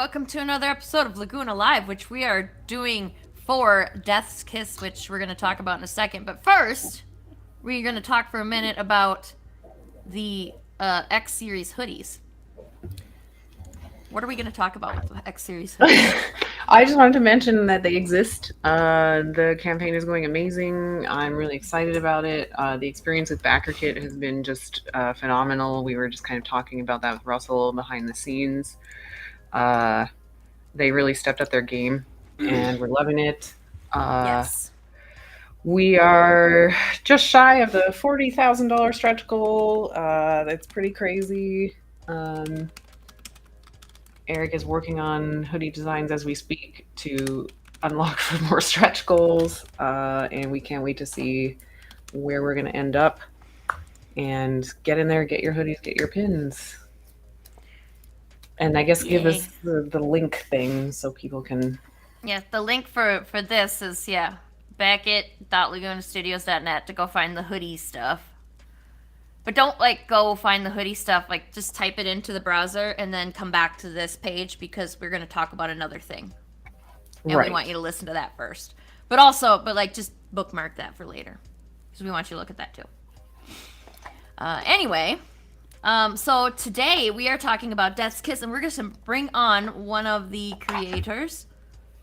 welcome to another episode of Laguna Live, which we are doing for Death's Kiss, which we're going to talk about in a second. But first, we're going to talk for a minute about the X Series hoodies. What are we going to talk about with the X Series hoodies? I just wanted to mention that they exist. The campaign is going amazing. I'm really excited about it. The experience with Backer Kit has been just phenomenal. We were just kind of talking about that with Russell behind the scenes. They really stepped up their game, and we're loving it. Yes. We are just shy of the $40,000 stretch goal. That's pretty crazy. Eric is working on hoodie designs as we speak to unlock for more stretch goals, and we can't wait to see where we're going to end up. And get in there, get your hoodies, get your pins. And I guess give us the link thing so people can... Yeah, the link for this is, Beckett.lagunastudios.net to go find the hoodie stuff. But don't, go find the hoodie stuff. Just type it into the browser and then come back to this page because we're going to talk about another thing. And we want you to listen to that first. But just bookmark that for later. Because we want you to look at that, too. So today we are talking about Death's Kiss, and we're going to bring on one of the creators,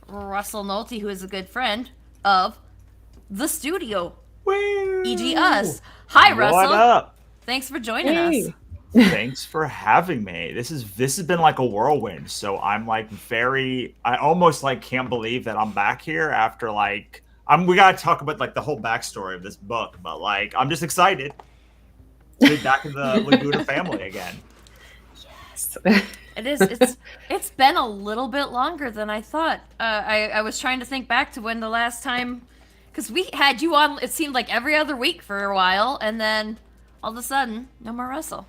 Russell Nolte, who is a good friend of the studio. Woo! E.g. us. Hi, Russell. What up? Thanks for joining us. Thanks for having me. This has been like a whirlwind. So I'm I almost can't believe that I'm back here after we gotta talk about the whole backstory of this book, but I'm just excited to be back in the Laguna family again. Yes. It is. It's been a little bit longer than I thought. I was trying to think back to when the last time, because we had you on, it seemed like every other week for a while, and then all of a sudden, no more Russell.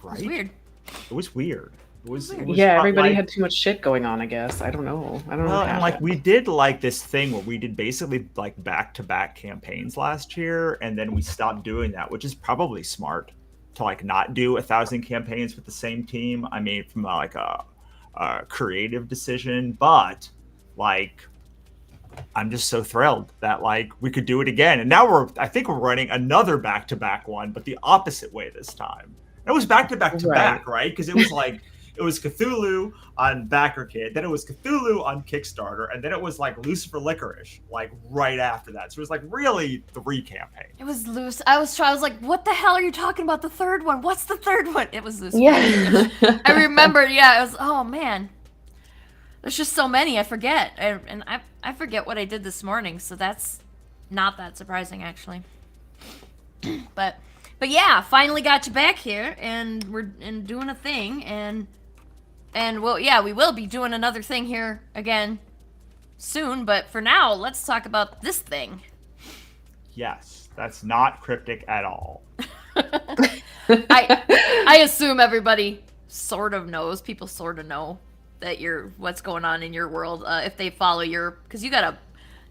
Right? It was weird. It was weird. It was everybody had too much shit going on, I guess. I don't know. And we did this thing where we did basically back-to-back campaigns last year, and then we stopped doing that, which is probably smart to not do 1,000 campaigns with the same team. I mean, from a creative decision, but I'm just so thrilled that we could do it again. And now I think we're running another back-to-back one, but the opposite way this time. It was back-to-back to back, right? Because it was it was Cthulhu on Backer Kid, then it was Cthulhu on Kickstarter, and then it was Lucifer Licorice right after that. So it was really 3 campaigns. It was loose. I was like, what the hell are you talking about? The third one? What's the third one? It was loose. Yeah. I remembered. Yeah, it was. Oh man, there's just so many. I forget, and I forget what I did this morning. So that's not that surprising actually. But yeah, finally got you back here, and we're doing a thing, and we will be doing another thing here again soon. But for now, let's talk about this thing. Yes, that's not cryptic at all. I assume everybody sort of knows. People sort of know that what's going on in your world if they follow because you got a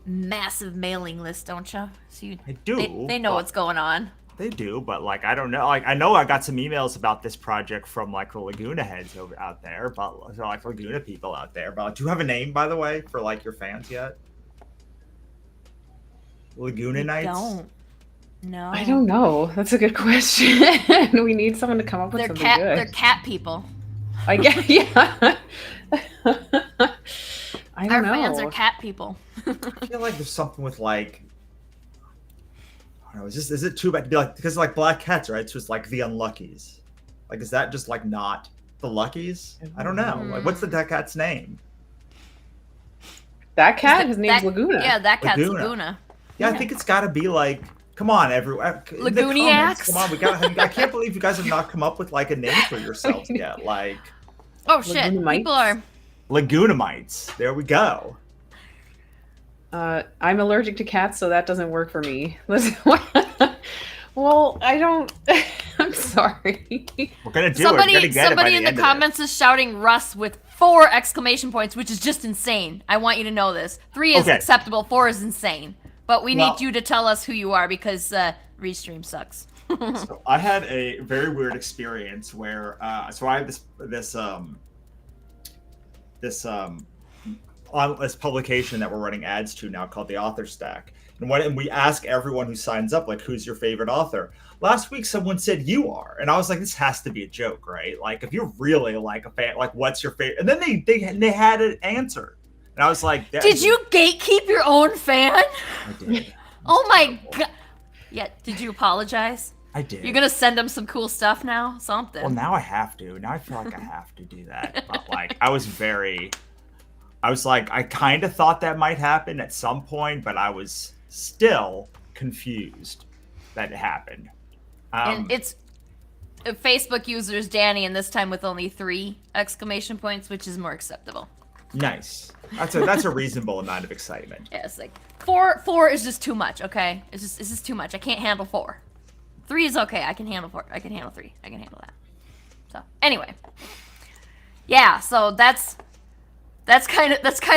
massive mailing list, don't you? So I do. They know what's going on. They do, but I don't know. I know I got some emails about this project from the Laguna heads out there, but Laguna people out there. But do you have a name, by the way, for your fans yet? Laguna Knights? Don't. No. I don't know. That's a good question. We need someone to come up with something good. They're cat people. I guess, yeah. Our fans are cat people. I feel there's something with I don't know, is it too bad to be because Black Cats, right? So it's the Unluckies. Is that just not the Luckies? I don't know. What's the that cat's name? That cat? His name's Laguna. Yeah, that cat's Laguna. Yeah, I think it's got to be come on, everyone. Laguniacs. Come on, I can't believe you guys have not come up with a name for yourselves yet. Oh shit, people are Lagunamites. There we go. I'm allergic to cats, so that doesn't work for me. Well, I don't... I'm sorry. We're going to do somebody it. Somebody in the comments is shouting Russ with 4 exclamation points, which is just insane. I want you to know this. 3 is acceptable, 4 is insane. But we need you to tell us who you are because Restream sucks. So I had a very weird experience where... so I had this on this publication that we're running ads to now called the Author Stack. And we ask everyone who signs up, like, who's your favorite author? Last week, someone said you are, and I was like, this has to be a joke, right? Like, if you're really like a fan, like, what's your favorite? And then they had it answered, and I was like, did you gatekeep your own fan? I did. Oh my god! Yeah, did you apologize? I did. You're gonna send them some cool stuff now? Something. Well, now I have to. Now I feel like I have to do that. But like, I was like, I kind of thought that might happen at some point, but I was still confused that it happened. And it's Facebook users Danny, and this time with only 3 exclamation points, which is more acceptable. Nice. That's a reasonable amount of excitement. Yeah, it's like 4 is just too much. Okay, it's just too much. I can't handle 4. 3 is okay. I can handle 4. I can handle 3. I can handle that. So anyway, yeah. So that's kind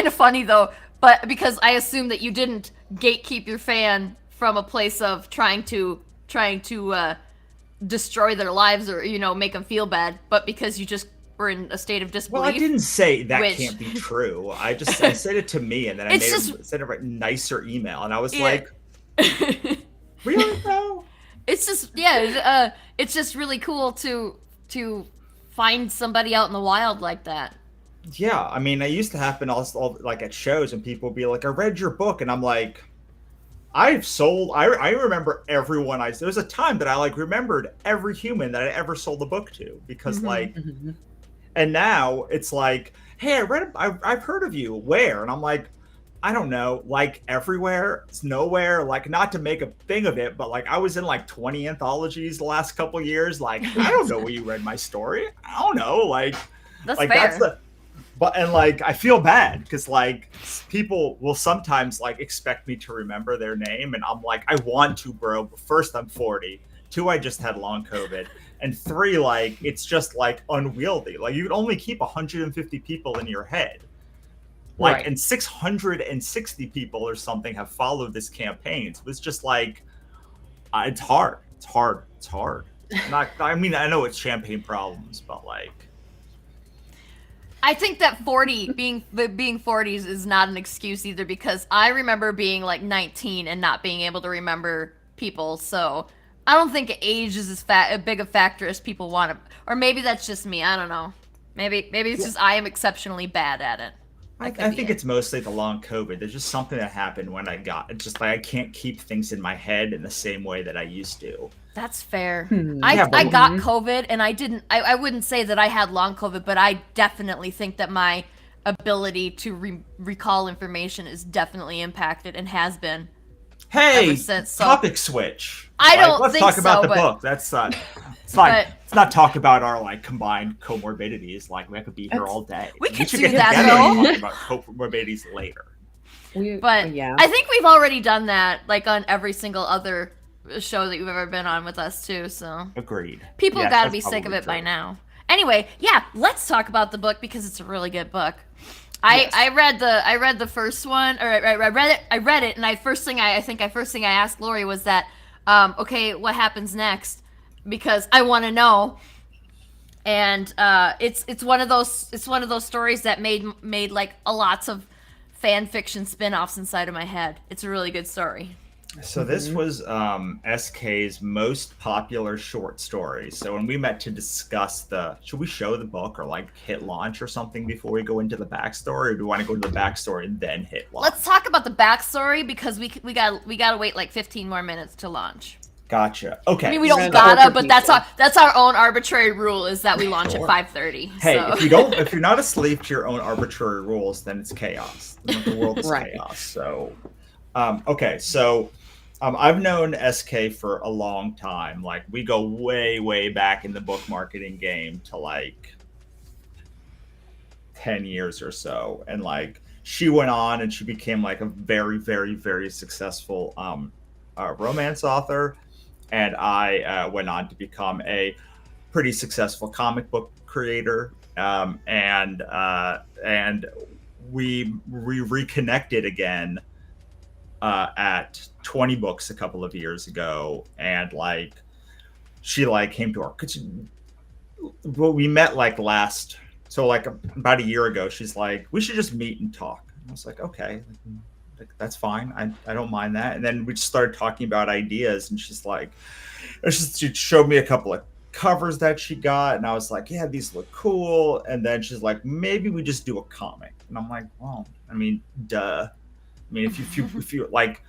of funny though. But because I assume that you didn't gatekeep your fan from a place of trying to destroy their lives or make them feel bad, but because you just were in a state of disbelief. Well, I didn't say that can't be true. I said it to me, and then I said a nicer email, and I was like, really though? It's just it's just really cool to find somebody out in the wild like that. Yeah, I mean, it used to happen also like at shows, and people would be like, "I read your book," and I'm like, I remember everyone. There was a time that I like remembered every human that I ever sold a book to because and now it's like, hey, I've heard of you. Where? And I'm like, I don't know, like everywhere, it's nowhere. Like, not to make a thing of it, but like I was in like 20 anthologies the last couple years. Like, I don't know where you read my story. I don't know. Like, that's like fair. and like I feel bad because like people will sometimes like expect me to remember their name, and I'm like, I want to, bro. But first, I'm 40. 2, I just had long COVID. And 3, like, it's just like unwieldy. Like, you can only keep 150 people in your head. Like, right. And 660 people or something have followed this campaign. So it's just like, it's hard. It's hard. I mean, I know it's champagne problems, but like, I think that 40 being 40s is not an excuse either, because I remember being like 19 and not being able to remember people. So I don't think age is as big a factor as people want to, or maybe that's just me. I don't know. Maybe it's just I am exceptionally bad at it. I think it's mostly the long COVID. There's just something that happened when it's just like I can't keep things in my head in the same way that I used to. That's fair. I got COVID, and I wouldn't say that I had long COVID, but I definitely think that my ability to recall information is definitely impacted and has been. Hey, ever since, so topic switch. I don't let's think talk about the but, book. That's it's fine. Let's not talk about our like combined comorbidities. Like, we could be here all day. We could should do get that, together though. and talk about comorbidities later. I think we've already done that, like on every single other show that you've ever been on with us too. So agreed. People gotta be sick of it by now. Anyway, yeah, let's talk about the book because it's a really good book. Yes. I read the first one, or I read it, and first thing I asked Lori was that, okay, what happens next? Because I want to know. And it's one of those stories that made like lots of fan fiction spin-offs inside of my head. It's a really good story. So this was SK's most popular short story. So when we met to discuss should we show the book or like hit launch or something before we go into the backstory, or do we want to go into the backstory and then hit launch? Let's talk about the backstory because we gotta wait like 15 more minutes to launch. Gotcha. Okay. I mean, we don't gotta, but that's our own arbitrary rule is that we launch at 5:30. Hey, so. if you're not a slave to your own arbitrary rules, then it's chaos. The world is chaos. So, okay, so. I've known SK for a long time. Like, we go way, way back in the book marketing game to like 10 years or so. And like, she went on and she became like a very, very, very successful romance author. And I went on to become a pretty successful comic book creator. And we reconnected again at 20 books a couple of years ago, and like she like came to our we met like last So like about a year ago, she's like, we should just meet and talk. And I was like, okay, like, that's fine. I don't mind that. And then we just started talking about ideas, and she's like, she showed me a couple of covers that she got, and I was like, yeah, these look cool. And then she's like, maybe we just do a comic. And I'm like, well, I mean, duh. I mean, if you like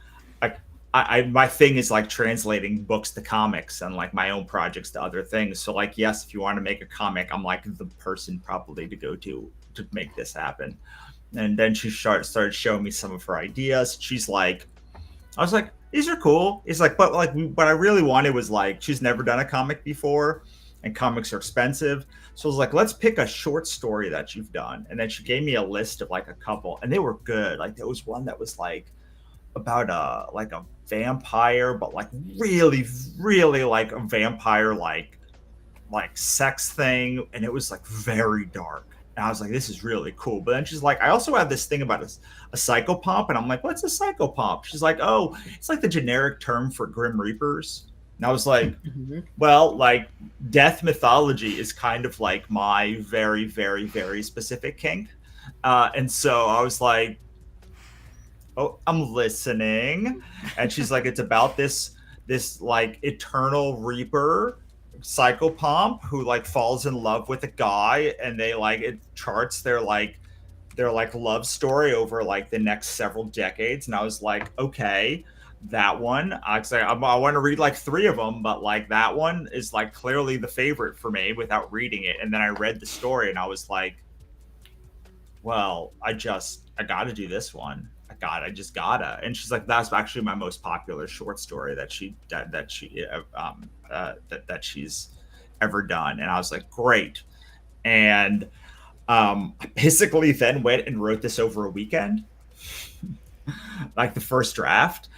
my thing is like translating books to comics and like my own projects to other things. So like, yes, if you want to make a comic, I'm like the person probably to go to make this happen. And then she started showing me some of her ideas. She's like, I was like, these are cool. It's like, but like what I really wanted was like, she's never done a comic before, and comics are expensive. So I was like, let's pick a short story that you've done. And then she gave me a list of like a couple, and they were good. Like there was one that was like about a vampire, but like really, really like a vampire like sex thing, and it was like very dark. And I was like, this is really cool. But then she's like, I also have this thing about a psychopomp. And I'm like, what's a psychopomp? She's like, oh, it's like the generic term for Grim Reapers. And I was like, well, like death mythology is kind of like my very, very, very specific kink. And so I was like, oh, I'm listening. And she's like, it's about this like eternal reaper psychopomp who like falls in love with a guy, and they like, it charts their love story over like the next several decades. And I was like, okay, that one, I want to read like 3 of them, but like that one is like clearly the favorite for me without reading it. And then I read the story, and I was like, well, I gotta do this one. I just gotta. And she's like, that's actually my most popular short story that she's ever done. And I was like, great. And I basically then went and wrote this over a weekend, like the first draft,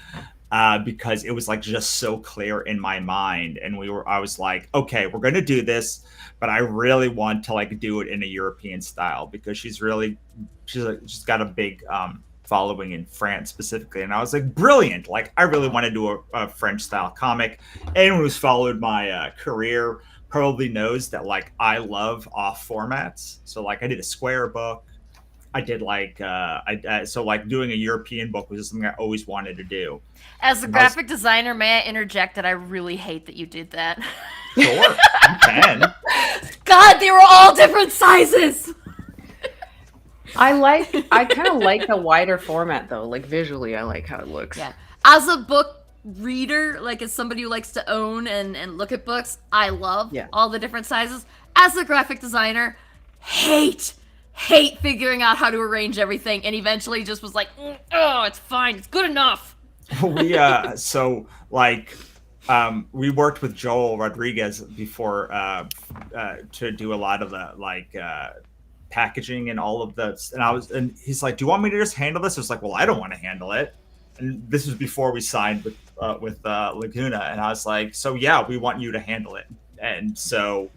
because it was like just so clear in my mind. And I was like, okay, we're gonna do this, but I really want to like do it in a European style, because she's got a big following in France specifically. And I was like, brilliant. Like, I really want to do a French style comic. Anyone who's followed my career probably knows that like I love off formats. So like I did a square book. I did like so like doing a European book was something I always wanted to do. As a graphic designer, may I interject that I really hate that you did that? Sure, you can. God, they were all different sizes. I kind of like the wider format though. Like visually, I like how it looks. Yeah. As a book reader, like as somebody who likes to own and look at books, I love all the different sizes. As a graphic designer, hate figuring out how to arrange everything, and eventually just was like, oh, it's fine, it's good enough. We we worked with Joel Rodriguez before to do a lot of the packaging and all of that. And he's like, do you want me to just handle this? I was like, well, I don't want to handle it. And this was before we signed with Laguna. And I was like, so yeah, we want you to handle it. And so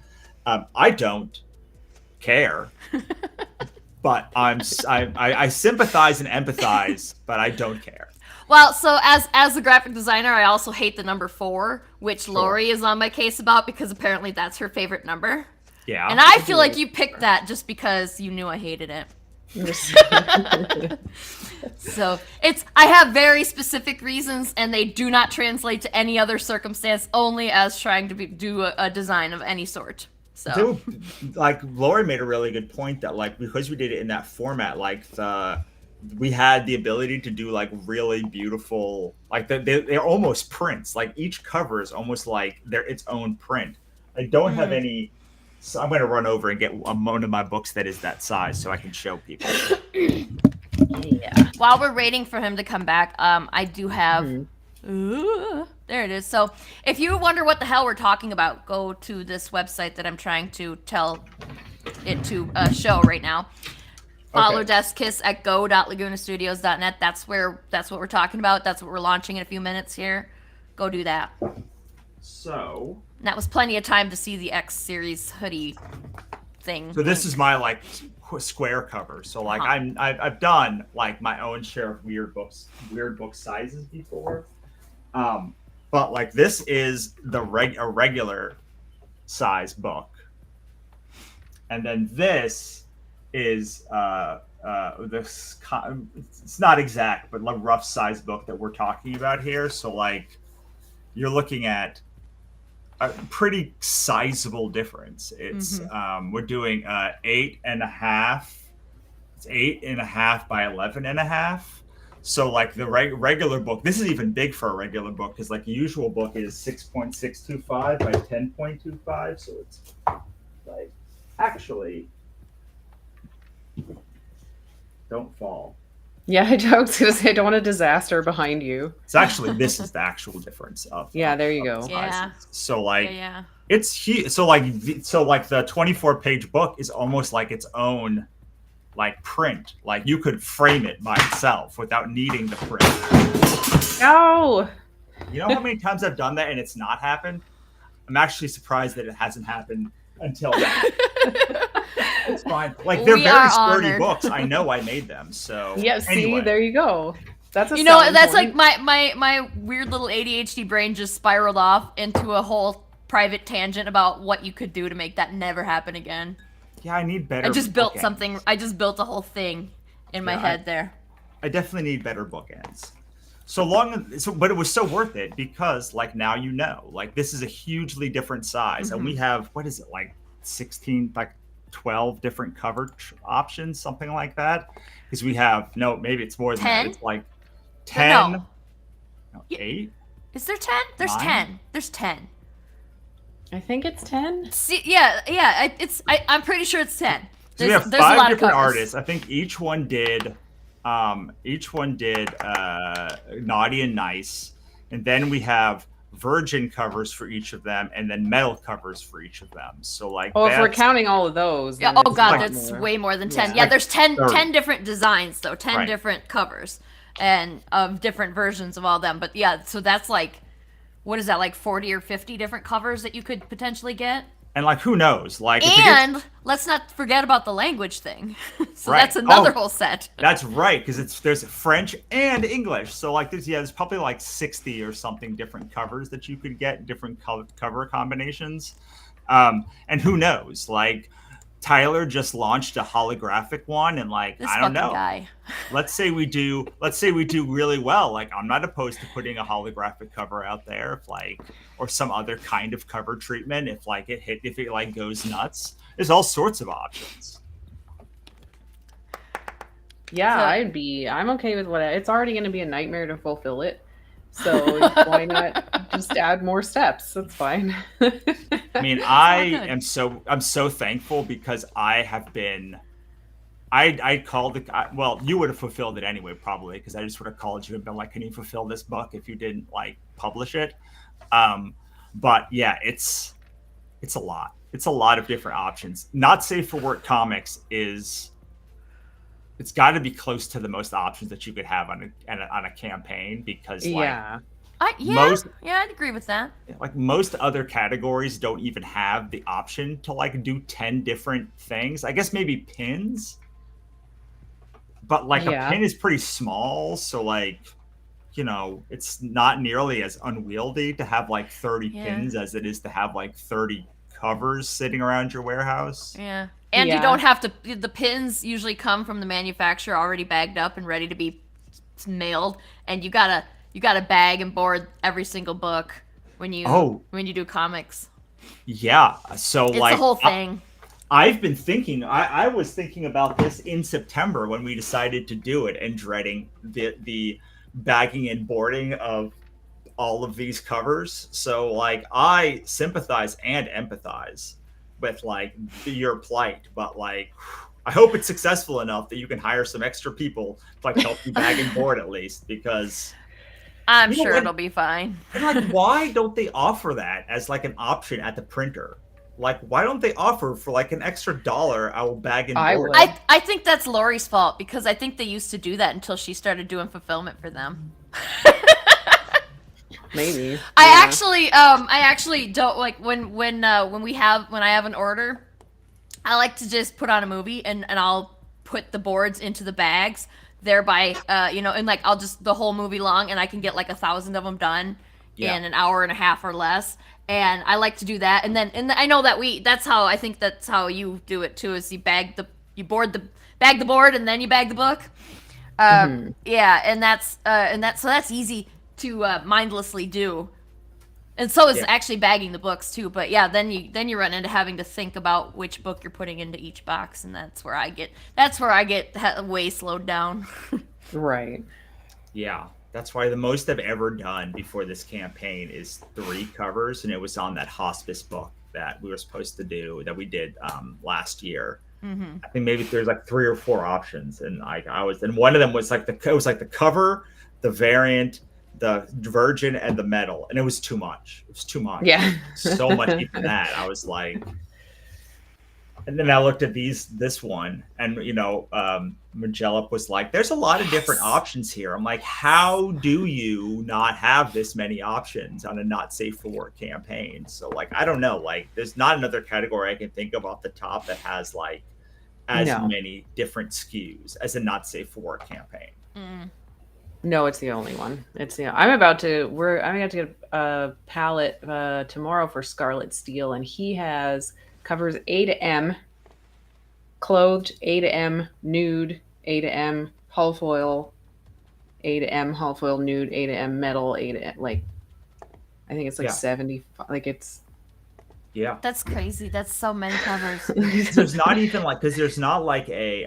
I don't care, but I sympathize and empathize, but I don't care. Well, so as a graphic designer, I also hate the number 4, which Lori is on my case about, because apparently that's her favorite number. Yeah. And I feel like you picked that just because you knew I hated it. So I have very specific reasons, and they do not translate to any other circumstance, only as trying to do a design of any sort. So like Lori made a really good point that like, because we did it in that format, like we had the ability to do like really beautiful, like they're almost prints. Like each cover is almost like they're its own print. I don't have any. So I'm going to run over and get one of my books that is that size so I can show people. Yeah. While we're waiting for him to come back, I do have... there it is. So if you wonder what the hell we're talking about, go to this website that I'm trying to tell it to show right now. Follow Death's Kiss at go.lagunastudios.net. That's what we're talking about. That's what we're launching in a few minutes here. Go do that. So... And that was plenty of time to see the X series hoodie thing. So this is my like square cover. So like I've done like my own share of weird book sizes before, but like this is a regular size book, and then this is this. It's not exact, but a rough size book that we're talking about here. So like, you're looking at a pretty sizable difference. It's we're doing 8.5. It's 8.5 by 11.5. So like the regular book, this is even big for a regular book because like the usual book is 6.625 by 10.25. So it's like actually don't fall. Yeah, I was gonna say I don't want a disaster behind you. It's actually this is the actual difference of there you go. Yeah. So like Yeah. it's huge. So like the 24-page book is almost like its own like print. Like you could frame it by itself without needing the print. No. You know how many times I've done that and it's not happened? I'm actually surprised that it hasn't happened until now. It's fine. Like they're very sturdy honored. books. I know I made them. So Yeah, see, anyway. there you go. That's a You know, that's point. like my weird little ADHD brain just spiraled off into a whole private tangent about what you could do to make that never happen again. Yeah, I need better. I just built bookends. something. I just built a whole thing in my head there. I definitely need better bookends. But it was so worth it because like now you know, like this is a hugely different size, and we have what is it like 16, like 12 different cover options, something like that. Because we have maybe it's more than 10? that. It's like 10, No. 8. Is there 10? There's 9? 10. There's 10. I think it's 10. See, I'm pretty sure it's 10. So we have there's a 5 lot different of covers. artists. I think each one did Naughty and Nice, and then we have virgin covers for each of them, and then metal covers for each of them. So like, if we're counting all of those, Yeah. then Oh it's god, like that's more. way more than 10. Yeah. Yeah, Like there's 10 30. different designs though, 10 Right. different covers and of different versions of all them. But yeah, so that's like, what is that, like 40 or 50 different covers that you could potentially get? and like who knows? Like if it gets- And let's not forget about the language thing. So Right. that's another Oh. whole set. That's right, because there's French and English. So like there's probably like 60 or something different covers that you could get, different cover combinations. And who knows? Like Tyler just launched a holographic one, and like This I don't fucking know. guy. Let's say we do really well. Like I'm not opposed to putting a holographic cover out there, if like or some other kind of cover treatment if it like goes nuts. There's all sorts of options. Yeah, So- I'm okay with it's already going to be a nightmare to fulfill it. So why not just add more steps? That's fine. I mean, I'm so thankful because I have been. I called you would have fulfilled it anyway, probably, because I just would have called you and been like, "Can you fulfill this book?" if you didn't like publish it. But yeah, it's a lot. It's a lot of different options. Not Safe for Work Comics is. It's got to be close to the most options that you could have on a campaign because Yeah. I'd agree with that. like most other categories don't even have the option to like do 10 different things. I guess maybe pins, but like a pin is pretty small, so like it's not nearly as unwieldy to have like 30 pins as it is to have like 30 covers sitting around your warehouse. Yeah. And you don't have to. The pins usually come from the manufacturer already bagged up and ready to be mailed, and you gotta bag and board every single book when you do comics. Yeah, so It's like the whole thing. I've been thinking. I was thinking about this in September when we decided to do it, and dreading the bagging and boarding of all of these covers. So like I sympathize and empathize with like your plight, but like I hope it's successful enough that you can hire some extra people to like help you bag and board at least, because I'm sure it'll be fine. And like, why don't they offer that as like an option at the printer? Like, why don't they offer for like an extra $1? I will bag and board. I think that's Lori's fault, because I think they used to do that until she started doing fulfillment for them. Maybe. I actually don't like when I have an order, I like to just put on a movie and I'll put the boards into the bags, thereby and like I'll just the whole movie long, and I can get like 1,000 of them done in an hour and a half or less. And I like to do that, and I know that that's how you do it too, is you you bag the board and then you bag the book. Yeah, and that's easy to mindlessly do. And so is actually bagging the books too. But yeah, then you run into having to think about which book you're putting into each box, and that's where I get way slowed down. Right. Yeah, that's why the most I've ever done before this campaign is 3 covers, and it was on that hospice book that we were supposed to do that we did last year. I think maybe there's like 3 or 4 options, and and one of them was like the cover, the variant, the virgin, and the metal, and it was too much. It was too much. Yeah. So much even that. I was like, and then I looked at this one, and Magellan was like, "There's a lot of different options here." I'm like, "How do you not have this many options on a not safe for work campaign?" So like, I don't know. Like, there's not another category I can think of off the top that has like as many different SKUs as a not safe for work campaign. No, it's the only one. I'm about to get a palette tomorrow for Scarlet Steel, and he has covers A to M, clothed, A to M, nude, A to M, hull foil, A to M, hull foil, nude, A to M, metal, A to M, like I think it's like 70, like it's That's crazy. That's so many covers. There's not even like, because there's not like a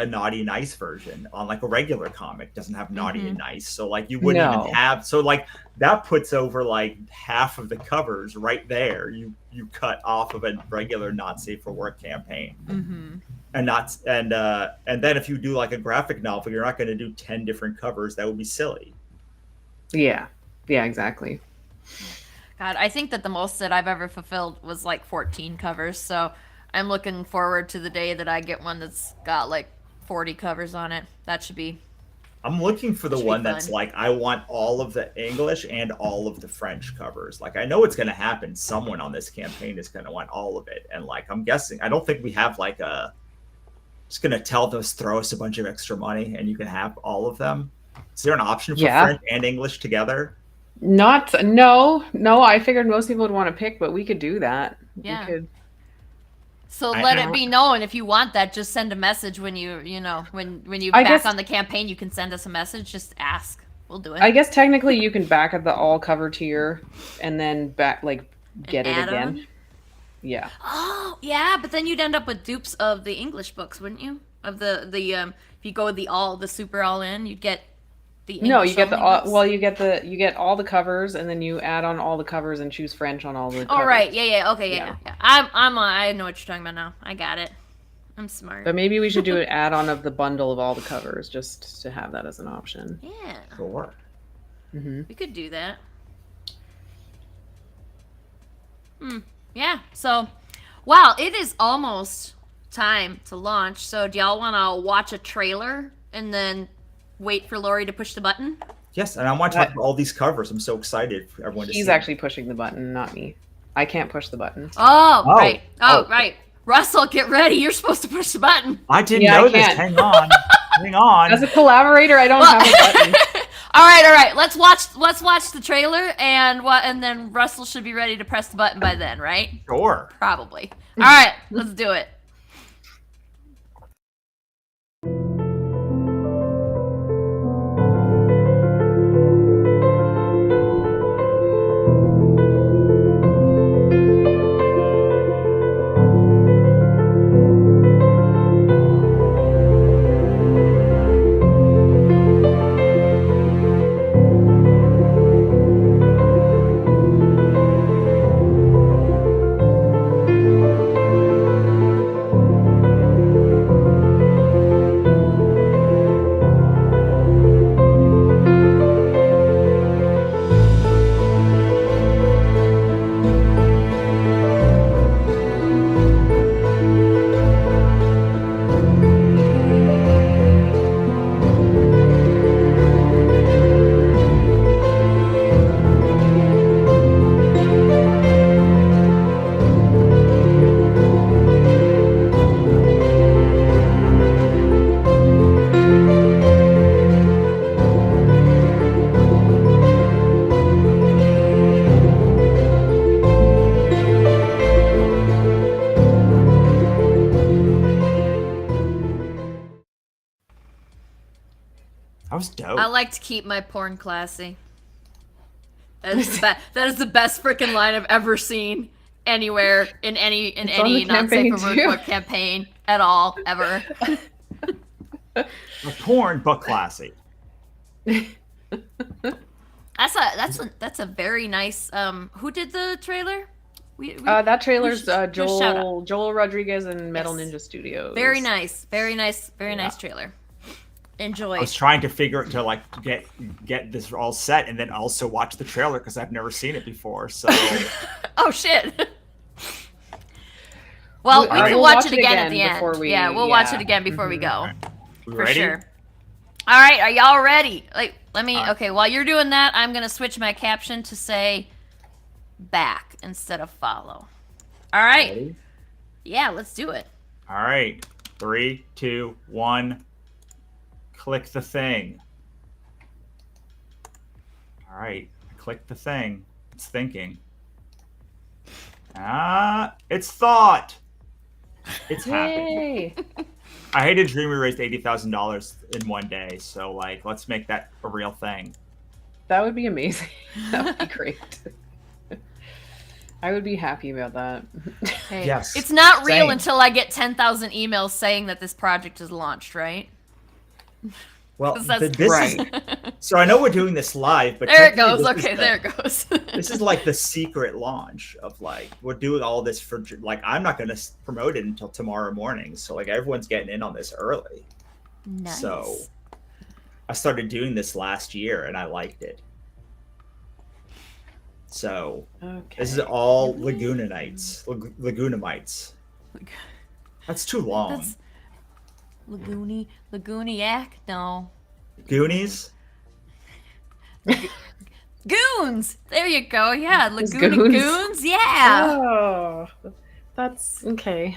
naughty nice version on like a regular comic doesn't have naughty and nice, so like you wouldn't even have, so like that puts over like half of the covers right there. You cut off of a regular not safe for work campaign. And then if you do like a graphic novel, you're not going to do 10 different covers. That would be silly. Yeah, exactly. God, I think that the most that I've ever fulfilled was like 14 covers, so I'm looking forward to the day that I get one that's got like 40 covers on it. That should be... I'm looking for the one that's like, I want all of the English and all of the French covers. Like, I know it's going to happen. Someone on this campaign is going to want all of it. And like, I'm guessing, I don't think we have like just going to throw us a bunch of extra money and you can have all of them. Is there an option for French and English together? No. I figured most people would want to pick, but we could do that. Yeah. So let it be known if you want that. Just send a message when you back on the campaign. You can send us a message. Just ask. We'll do it. I guess technically you can back at the all cover tier and then get it again. Yeah. Oh yeah, but then you'd end up with dupes of the English books, wouldn't you? Of the if you go with the super all in, you'd get. You get you get all the covers, and then you add on all the covers and choose French on all the covers. Oh right, okay, yeah. I know what you're talking about now. I got it. I'm smart. But maybe we should do an add-on of the bundle of all the covers, just to have that as an option. Yeah. Sure. We could do that. Yeah. So, wow, it is almost time to launch. So, do y'all want to watch a trailer and then wait for Lori to push the button? Yes, and I want to talk about all these covers. I'm so excited for everyone to see. He's actually pushing the button, not me. I can't push the button. Oh. Right. Right. Russell, get ready. You're supposed to push the button. I didn't know this. Hang on. Hang on. As a collaborator, I don't have a button. All right. Let's watch the trailer, and then Russell should be ready to press the button by then, right? Sure. Probably. All right. Let's do it. That was dope. I like to keep my porn classy. That is the best freaking line I've ever seen anywhere in any not safe for work campaign at all ever. A porn but classy. That's a very nice. Who did the trailer? That trailer's Joel Rodriguez and Metal Ninja Studios. Very nice trailer. Enjoy. I was trying to figure it to like get this all set and then also watch the trailer because I've never seen it before. So. Oh shit. Well, we can watch it again at the end. We'll watch it again before we go. For ready? sure. All right, are y'all ready? Like, let me. Okay, while you're doing that, I'm gonna switch my caption to say back instead of follow. All right. Ready? Yeah, let's do it. All right. 3, 2, 1. Click the thing. All right. I clicked the thing. It's thinking. It's thought. It's happening. I hate a dream we raised $80,000 in one day. So, like, let's make that a real thing. That would be amazing. That would be great. I would be happy about that. Hey, yes. It's not real until I get 10,000 emails saying that this project is launched, right? Well, that's right. So I know we're doing this live, but there it goes. Okay, there it goes. This is like the secret launch of like we're doing all this for like I'm not going to promote it until tomorrow morning. So like everyone's getting in on this early. Nice. So I started doing this last year and I liked it. So this is all Laguna nights, Laguna-mites. That's too long. That's Lagooniac? No. Goonies? Goons! There you go. Yeah, Laguna Goons. Yeah. Oh, that's okay.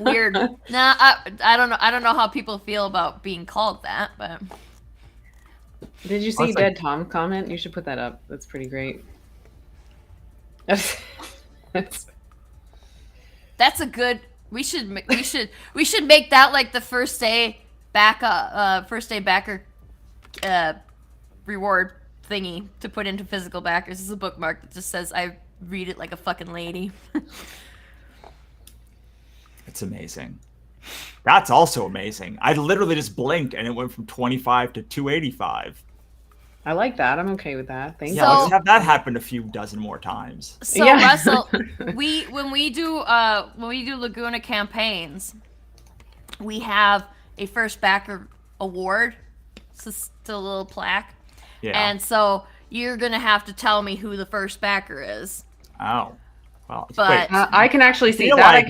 Weird. Nah, I don't know. I don't know how people feel about being called that, but. Did you see Dead Tom comment? You should put that up. That's pretty great. That's a good. We should make that like the first day backer reward thingy to put into physical backers. This is a bookmark that just says I read it like a fucking lady. It's amazing. That's also amazing. I literally just blinked and it went from 25 to 285. I like that. I'm okay with that. Thank you. Yeah, let's have that happen a few dozen more times. So Russell, when we do Laguna campaigns, we have a first backer award. It's just a little plaque. Yeah. And so you're gonna have to tell me who the first backer is. Oh. Well, but I can actually see that. Like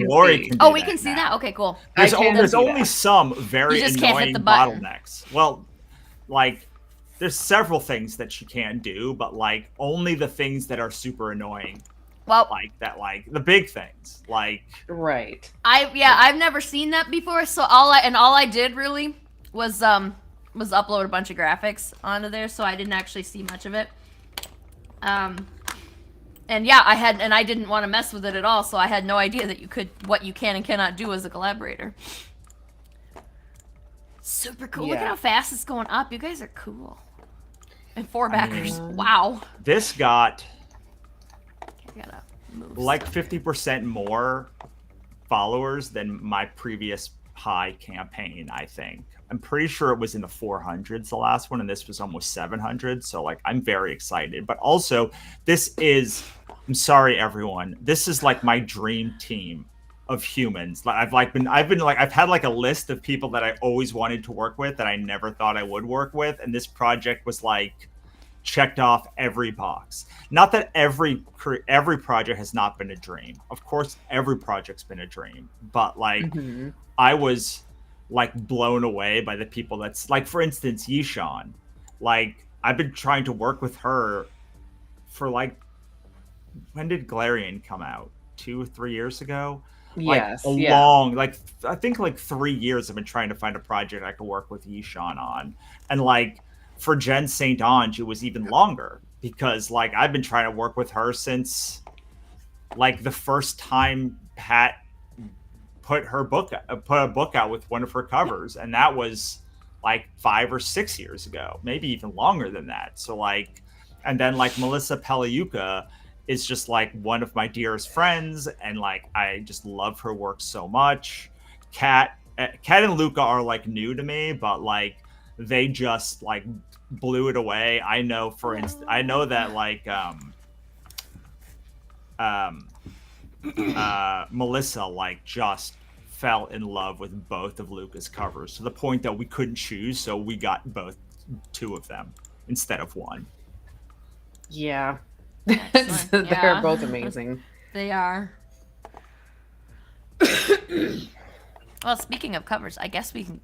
we can see that. Okay, cool. There's only some very annoying bottlenecks. Well, like. There's several things that she can do, but like only the things that are super annoying. Well, like the big things, like right. I've never seen that before. So all I did really was upload a bunch of graphics onto there, so I didn't actually see much of it. And I didn't want to mess with it at all, so I had no idea that what you can and cannot do as a collaborator. Super cool. Yeah. Look at how fast it's going up. You guys are cool. And 4 backers. Wow. This got like 50% more followers than my previous high campaign, I think. I'm pretty sure it was in the 400s, the last one, and this was almost 700. So like I'm very excited. But also I'm sorry everyone. This is like my dream team of humans. I've had like a list of people that I always wanted to work with that I never thought I would work with, and this project was like checked off every box. Not that every project has not been a dream. Of course, every project's been a dream, but like I was like blown away by the people that's like, for instance, Yishan. Like I've been trying to work with her for like, when did Galarian come out? 2 or 3 years ago? Yes. Long, like I think like 3 years I've been trying to find a project I could work with Yishan on. And like for Jen St. Ange, it was even longer because like I've been trying to work with her since like the first time Pat put a book out with one of her covers, and that was like 5 or 6 years ago, maybe even longer than that. So like, and then like Melissa Paliuka is just like one of my dearest friends, and like I just love her work so much. Kat and Luca are like new to me, but like they just like blew it away. I know, for instance, I know that like Melissa like just fell in love with both of Luca's covers to the point that we couldn't choose, so we got two of them instead of one. Yeah. Excellent. They're Yeah. both amazing. They are. Well, speaking of covers, I guess we can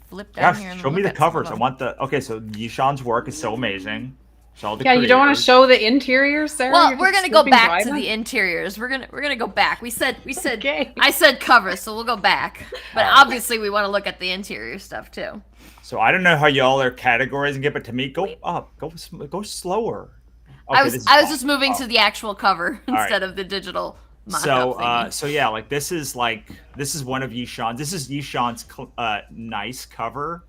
flip down here and Show me look the at some of covers. I them. want the. Okay, so Yishan's work is so amazing. So Yeah, you don't want to creators. show the interior, Sarah? Well, You're we're just gonna go slipping back by to them? the interiors. We're gonna go back. We said Okay. I said covers, so we'll go back. But obviously, we want to look at the interior stuff too. So I don't know how y'all are categorizing it, but to me, go up, go slower. Okay, I was just moving to the actual cover instead of the digital mock-up thingy. So yeah, like this is one of Yishan's. This is Yishan's nice cover.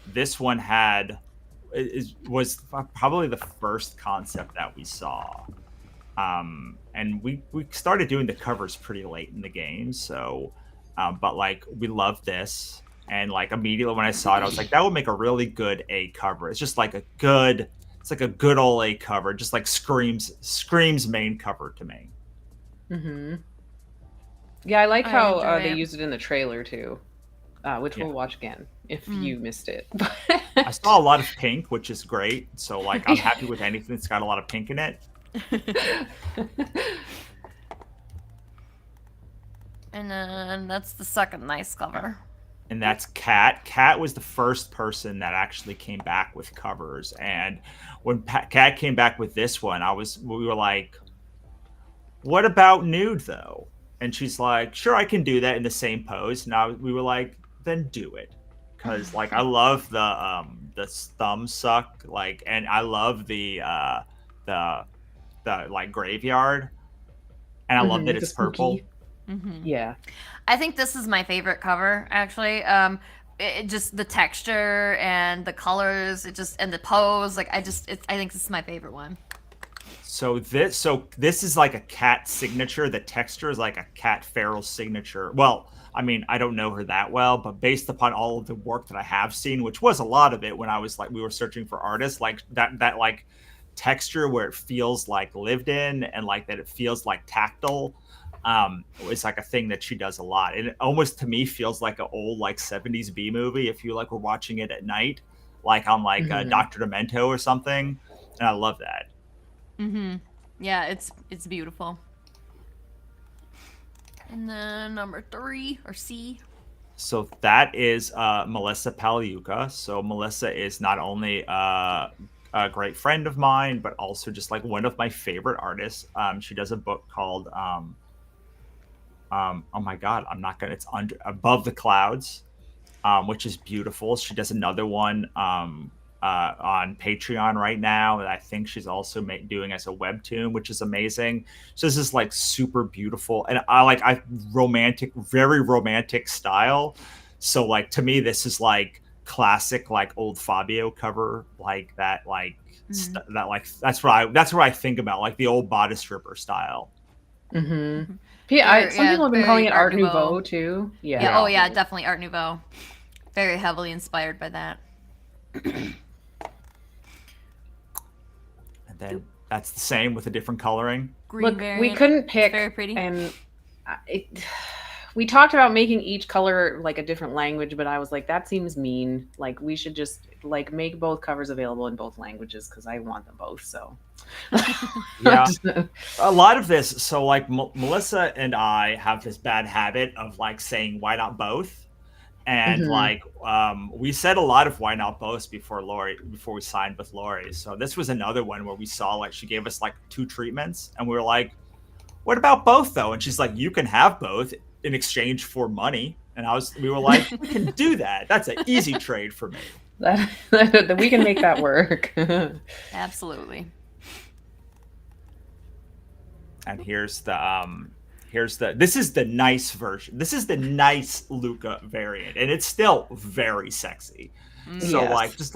This one was probably the first concept that we saw. And we started doing the covers pretty late in the game, so but like we love this, and like immediately when I saw it I was like, that would make a really good A cover. It's just like a good old A cover, just like screams main cover to me. Mm-hmm. Yeah, I like how enjoy they it. used it in the trailer too, which we'll watch again if you missed it. I saw a lot of pink, which is great, so like I'm happy with anything that's got a lot of pink in it. And then that's the second nice cover. And that's Kat. Kat was the first person that actually came back with covers, and when Kat came back with this one, we were like, "What about nude though?" And she's like, "Sure, I can do that in the same pose." Now we were like, "Then do it," because like I love the thumb suck, like, and I love the like graveyard, and I love that it's purple. Mm-hmm. Yeah. I think this is my favorite cover, actually. It just the texture and the colors, and the pose. Like I think this is my favorite one. So this is like a Kat signature. The texture is like a Kat Farrell signature. Well, I mean, I don't know her that well, but based upon all of the work that I have seen, which was a lot of it when I was like, we were searching for artists, like that like texture where it feels like lived in, and like that it feels like tactile. It's like a thing that she does a lot, and it almost to me feels like an old like 70s B movie if you like were watching it at night, like on like Dr. Demento or something, and I love that. Mm-hmm. Yeah, it's beautiful. And then number 3 or C. So that is Melissa Paliuka. So Melissa is not only a great friend of mine, but also just like one of my favorite artists. She does a book called oh my god, it's Above the Clouds, which is beautiful. She does another one on Patreon right now that I think she's also doing as a webtoon, which is amazing. So this is like super beautiful, and very romantic style. So like to me, this is like classic, like old Fabio cover, like that, like that, like that's what I think about, like the old bodice stripper style. Mm-hmm. Yeah, some people have been calling it Art Nouveau too. Yeah. Oh yeah, definitely Art Nouveau. Very heavily inspired by that. And then that's the same with a different coloring. Green Look, variant. we couldn't pick. It's very pretty. And we talked about making each color like a different language, but I was like, that seems mean. Like we should just like make both covers available in both languages because I want them both. So yeah, a lot of this. So like Melissa and I have this bad habit of like saying why not both, and like we said a lot of why not both before we signed with Lori. So this was another one where we saw like she gave us like 2 treatments, and we were like, what about both though? And she's like, you can have both in exchange for money. And we were like, we can do that. That's an easy trade for me. That we can make that work. Absolutely. And here's This is the nice version. This is the nice Luca variant, and it's still very sexy. So Yes. just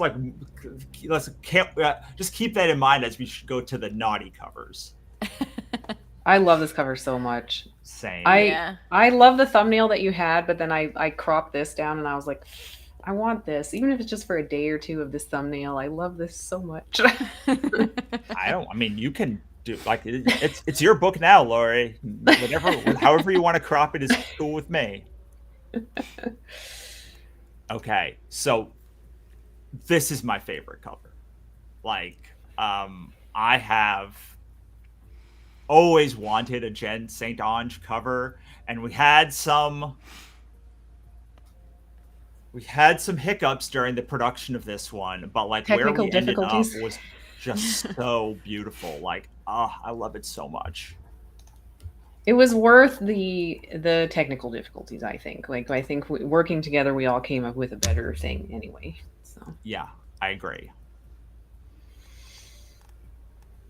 keep that in mind as we should go to the naughty covers. I love this cover so much. Same. I love the thumbnail that you had, but then I cropped this down and I was like, I want this, even if it's just for a day or two of this thumbnail. I love this so much. You can do it's your book now, Lori. However you want to crop it is cool with me. Okay, so this is my favorite cover. I have always wanted a Jen St. Ange cover, and we had some hiccups during the production of this one, but where we ended up was just so beautiful. I love it so much. It was worth the technical difficulties, I think. I think working together, we all came up with a better thing anyway. So yeah, I agree.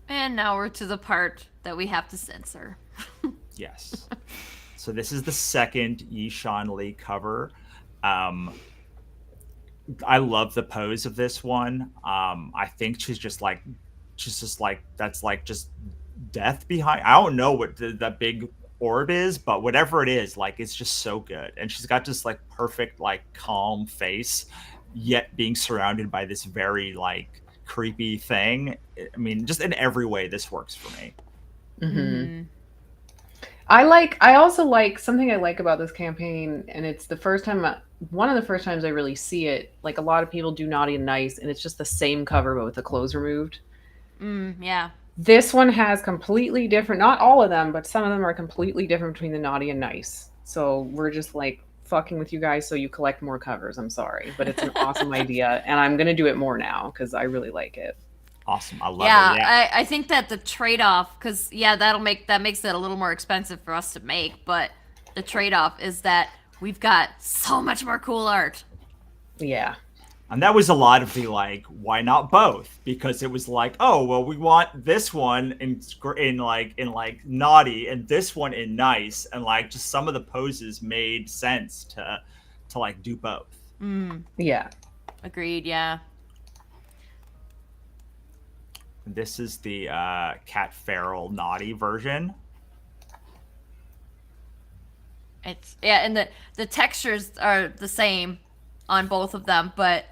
And now we're to the part that we have to censor. Yes. So this is the second Yishan Lee cover. I love the pose of this one. I think she's just that's just death behind. I don't know what the big orb is, but whatever it is, it's just so good. And she's got this perfect calm face, yet being surrounded by this very creepy thing. I mean, just in every way, this works for me. Mm-hmm. I also like something I like about this campaign, and it's one of the first times I really see it. A lot of people do Naughty and Nice, and it's just the same cover but with the clothes removed. Yeah. This one has completely different, not all of them, but some of them are completely different between the Naughty and Nice. So we're just fucking with you guys so you collect more covers. I'm sorry, but it's an awesome idea, and I'm going to do it more now because I really like it. Awesome. I love it. Yeah, I think that the trade-off, because that makes it a little more expensive for us to make, but the trade-off is that we've got so much more cool art. Yeah. And that was a lot of the why not both? Because it was oh, well, we want this one in naughty and this one in nice, and just some of the poses made sense to do both. Yeah. Agreed. Yeah. This is the Cat Feral naughty version. And the textures are the same on both of them, but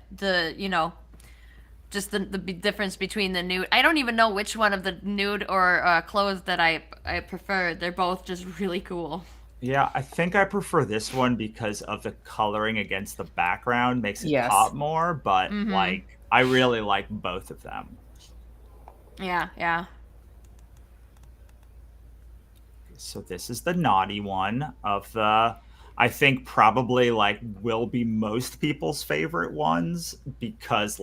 just the difference between the nude. I don't even know which one of the nude or clothes that I prefer. They're both just really cool. Yeah, I think I prefer this one because of the coloring against the background makes it pop more, but I really like both of them. Yeah. So this is the naughty one of the, I think probably will be most people's favorite ones because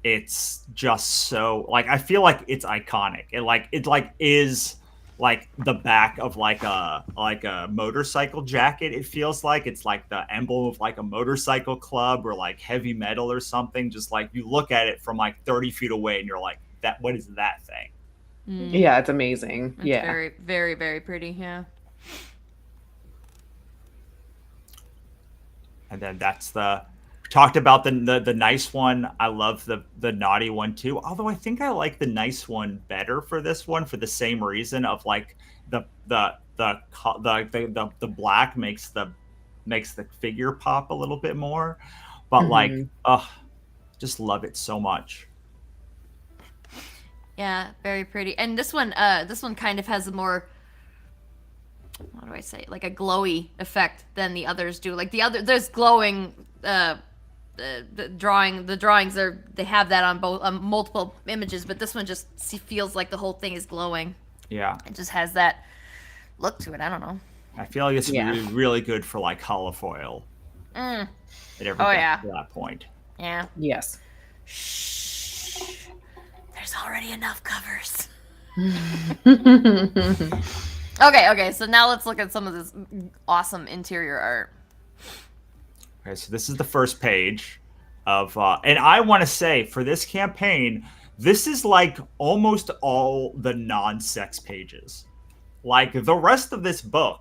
it's just so I feel it's iconic. It is the back of a motorcycle jacket. It feels it's the emblem of a motorcycle club or heavy metal or something. Just you look at it from 30 feet away and you're that, what is that thing? Yeah, it's amazing. It's very, very, very pretty. Yeah. And then that's talked about the nice one. I love the naughty one too. Although I think I like the nice one better for this one for the same reason of the black makes the figure pop a little bit more. But just love it so much. Yeah, very pretty. And this one kind of has a more, what do I say, a glowy effect than the others do. There's glowing, the drawings they have that on both multiple images, but this one just feels like the whole thing is glowing. Yeah, it just has that look to it. I don't know. I feel it's really, really good for holofoil. It ever gets to that point. Yeah. Yes. Shh. There's already enough covers. Okay, so now let's look at some of this awesome interior art. Okay, so this is the first page of, and I want to say for this campaign, this is almost all the non-sex pages. like the rest of this book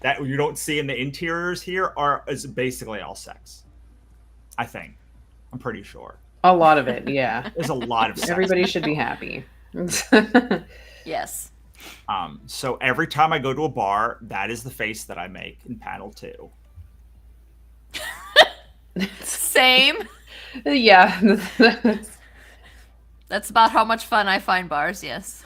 that you don't see in the interiors here is basically all sex. I think. I'm pretty sure. A lot of it, yeah. There's a lot of sex. Everybody should be happy. Yes. So every time I go to a bar, that is the face that I make in panel 2. Same. Yeah. That's about how much fun I find bars, yes.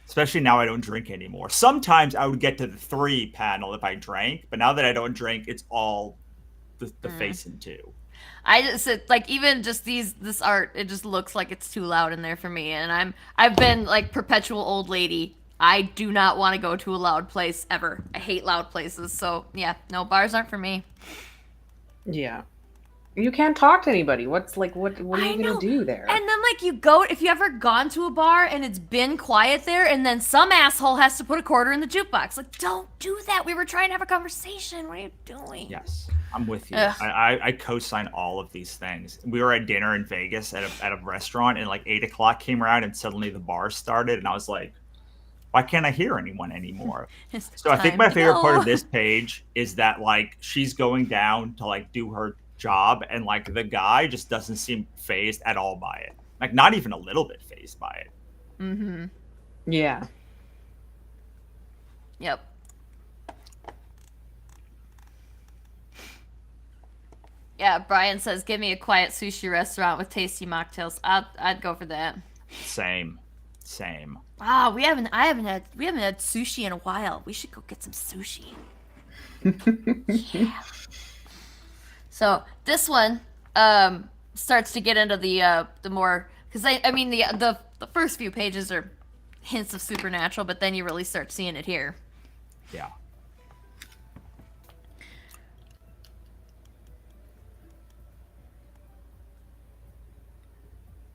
Especially now I don't drink anymore. Sometimes I would get to the 3 panel if I drank, but now that I don't drink, it's all the face in 2. I just like even just this art, it just looks like it's too loud in there for me, and I've been like perpetual old lady. I do not want to go to a loud place ever. I hate loud places. So yeah, no, bars aren't for me. Yeah. You can't talk to anybody. What are you gonna do there? And then like you go, if you ever gone to a bar and it's been quiet there, and then some asshole has to put a quarter in the jukebox. Like, don't do that. We were trying to have a conversation. What are you doing? Yes, I'm with you. I co-sign all of these things. We were at dinner in Vegas at a restaurant, and like 8 o'clock came around, and suddenly the bar started, and I was like, why can't I hear anyone anymore? So I think my favorite part of this page is that like she's going down to like do her job, and like the guy just doesn't seem phased at all by it, like not even a little bit phased by it. Mm-hmm. Yeah. Yep. Yeah, Brian says, give me a quiet sushi restaurant with tasty mocktails. I'd go for that. Same. Wow, we haven't had sushi in a while. We should go get some sushi. Yeah. So this one starts to get into the more, because I mean the first few pages are hints of supernatural, but then you really start seeing it here. Yeah.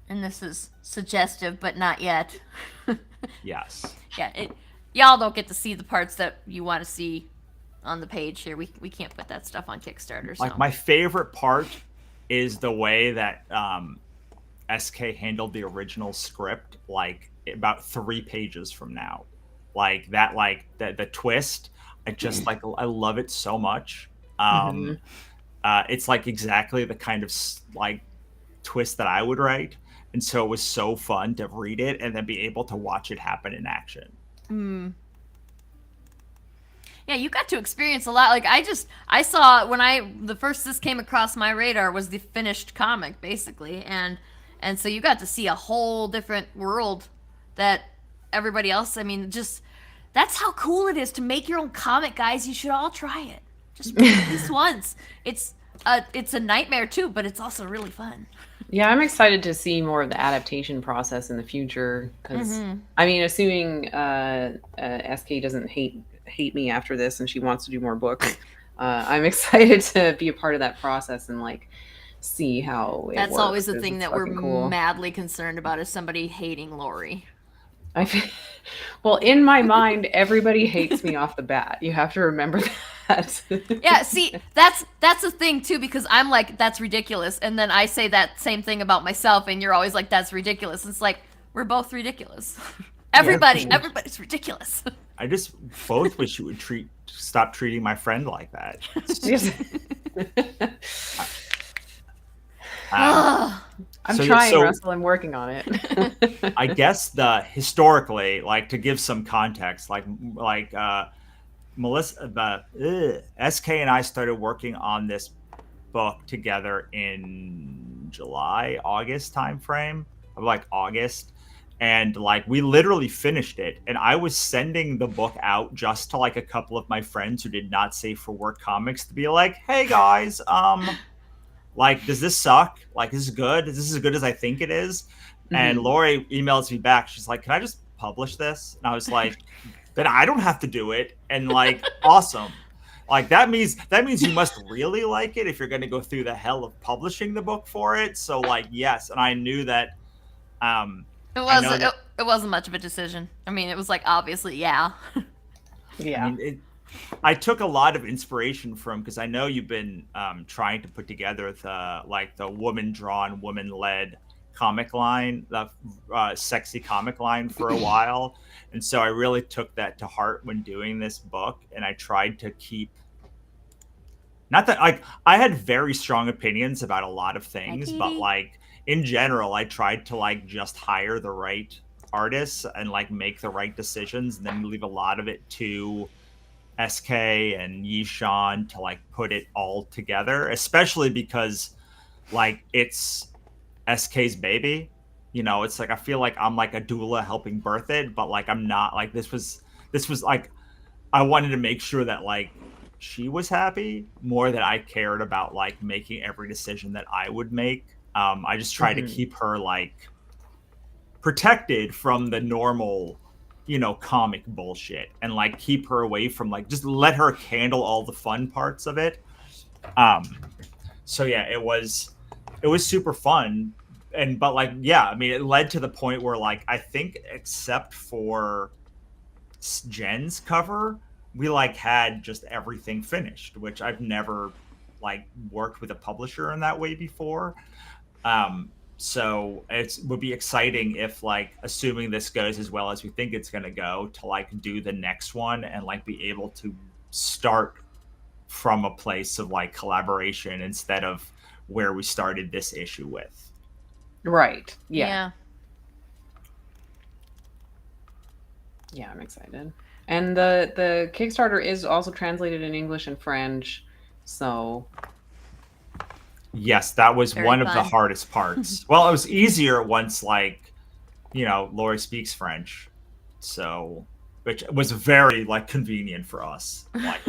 And this is suggestive, but not yet. Yes. Yeah, y'all don't get to see the parts that you want to see on the page here. We can't put that stuff on Kickstarter. So. Like my favorite part is the way that SK handled the original script, like about 3 pages from now. Like that, like the twist. I just like, I love it so much. It's like exactly the kind of like twist that I would write. And so it was so fun to read it and then be able to watch it happen in action. Yeah, you got to experience a lot. Like I saw when the first this came across my radar was the finished comic, basically, and so you got to see a whole different world that everybody else. I mean, just that's how cool it is to make your own comic, guys. You should all try it. Just at least once. It's a nightmare too, but it's also really fun. Yeah, I'm excited to see more of the adaptation process in the future. Because I mean, assuming SK doesn't hate me after this and she wants to do more books, I'm excited to be a part of that process and like see how it That's works, always the thing that we're cool. madly concerned about, is somebody hating Lori. Well, in my mind, everybody hates me off the bat. You have to remember that. Yeah, see, that's the thing too, because I'm like, that's ridiculous, and then I say that same thing about myself, and you're always like, that's ridiculous. It's like we're both ridiculous. Everybody's ridiculous. I just both wish you would stop treating my friend like that. I'm trying, Russell. I'm working on it. I guess historically, like to give some context, like Melissa, SK and I started working on this book together in August timeframe, like August. And like we literally finished it, and I was sending the book out just to like a couple of my friends who did not Safe for Work comics to be like, hey guys, like, does this suck? Like, is this good? Is this as good as I think it is? And Lori emails me back. She's like, can I just publish this? And I was like, then I don't have to do it. And like, awesome. Like that means you must really like it if you're going to go through the hell of publishing the book for it. So like, yes. And I knew that. It wasn't much of a decision. I mean, it was like, obviously, yeah. Yeah. I mean, I took a lot of inspiration from, because I know you've been trying to put together the woman-drawn, woman-led comic line, the sexy comic line for a while. And so I really took that to heart when doing this book. And I tried to keep, not that, like, I had very strong opinions about a lot of things, but like in general, I tried to like just hire the right artists and like make the right decisions, and then leave a lot of it to SK and Yishan to like put it all together, especially because like it's SK's baby. It's like I feel like I'm like a doula helping birth it, but like I'm not. Like this was like I wanted to make sure that like she was happy more than I cared about like making every decision that I would make. I just tried to keep her like protected from the normal, comic bullshit, and like keep her away from like just let her handle all the fun parts of it. So yeah, it was super fun. But like, yeah, I mean, it led to the point where like I think except for Jen's cover, we like had just everything finished, which I've never like worked with a publisher in that way before. So it would be exciting if like, assuming this goes as well as we think it's going to go, to like do the next one and like be able to start from a place of like collaboration instead of where we started this issue with. Right. Yeah. Yeah, I'm excited. And the Kickstarter is also translated in English and French, so yes, that was Very one fun. of the hardest parts. Well, it was easier once like, Lori speaks French, so which was very like convenient for us. Like,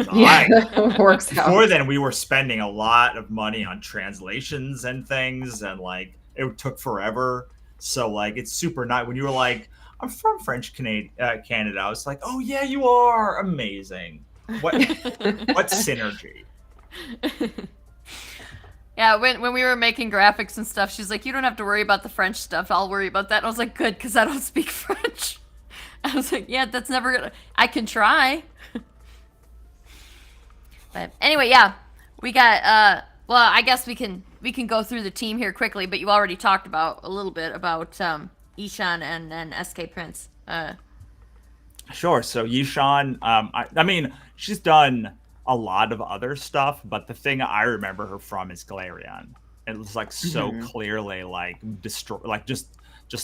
works out. Before then, we were spending a lot of money on translations and things, and like it took forever. So like it's super nice when you were like, I'm from Canada. I was like, oh yeah, you are amazing. What synergy? Yeah, when we were making graphics and stuff, she's like, you don't have to worry about the French stuff. I'll worry about that. And I was like, good, because I don't speak French. I was like, yeah, that's never gonna. I can try. But anyway, yeah, we got. Well, I guess we can go through the team here quickly. But you already talked about a little bit about Ishan and SK Prince. Sure. So Yishan, I mean, she's done a lot of other stuff, but the thing I remember her from is Galarian. It was like so clearly like just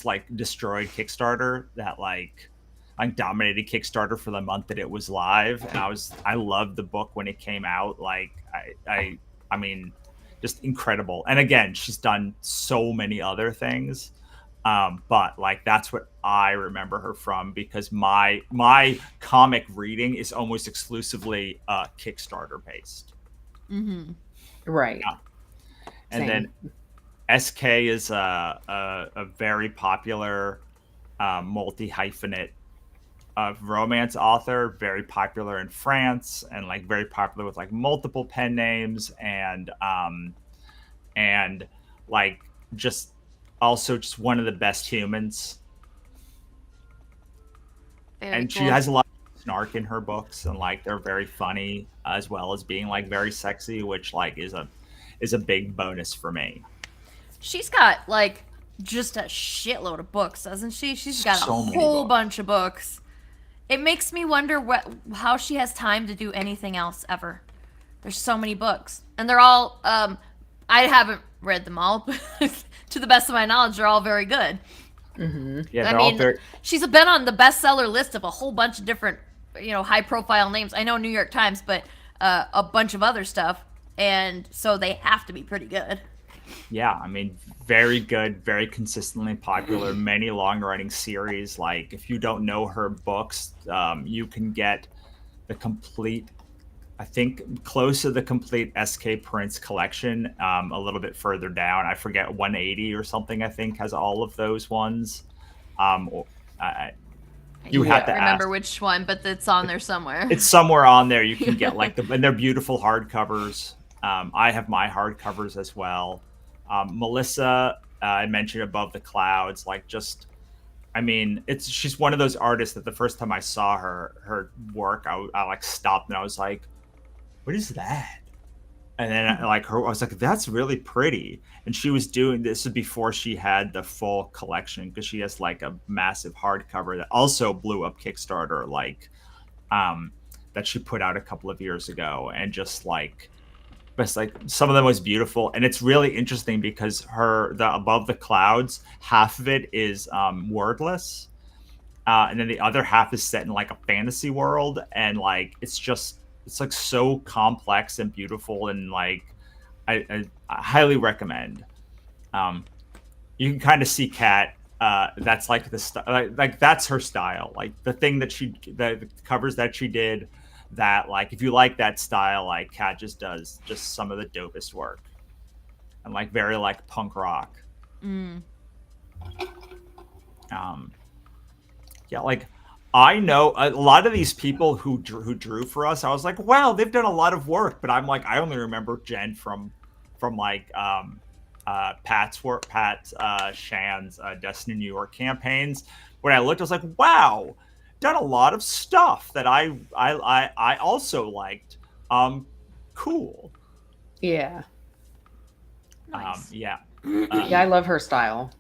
like destroyed Kickstarter, that like dominated Kickstarter for the month that it was live. And I loved the book when it came out. Like I mean, just incredible. And again, she's done so many other things. But like that's what I remember her from, because my comic reading is almost exclusively Kickstarter based. Right. Yeah. And then SK is a very popular multi-hyphenate romance author, very popular in France, and like very popular with like multiple pen names, and like just also just one of the best humans. Very She cool. has a lot of snark in her books, and like they're very funny, as well as being like very sexy, which like is a big bonus for me. She's got like just a shitload of books, doesn't she? She's got So a many whole books. bunch of books. It makes me wonder how she has time to do anything else ever. There's so many books, and they're all. I haven't read them all, but to the best of my knowledge, they're all very good. Yeah, I they're all mean, very. she's been on the bestseller list of a whole bunch of different, high-profile names. I know New York Times, but a bunch of other stuff, and so they have to be pretty good. Yeah, I mean, very good, very consistently popular, many long-running series. Like, if you don't know her books, you can get the complete, I think, close to the complete SK Prince collection. A little bit further down, I forget, 180 or something, I think, has all of those ones. You have to remember ask. which one, but it's on there somewhere. It's somewhere on there. You can get like and they're beautiful hardcovers. I have my hardcovers as well. Melissa, I mentioned Above the Clouds. Like, just, I mean, she's one of those artists that the first time I saw her work, I like stopped and I was like, what is that? And then I was like, that's really pretty. And she was doing this before she had the full collection, because she has like a massive hardcover that also blew up Kickstarter, that she put out a couple of years ago, and just like some of them was beautiful. And it's really interesting because the Above the Clouds, half of it is wordless, and then the other half is set in like a fantasy world, and like it's like so complex and beautiful, and like I highly recommend. You can kind of see Kat. That's like like that's her style. Like the covers that she did. That like if you like that style, like Kat just does just some of the dopest work, and like very like punk rock. Yeah, like I know a lot of these people who drew for us. I was like, wow, they've done a lot of work, but I'm like, I only remember Jen from like Pat's work, Pat Shan's Destiny New York campaigns. When I looked, I was like, wow, done a lot of stuff that I also liked. Cool. Yeah. Nice. Yeah. Yeah, I love her style.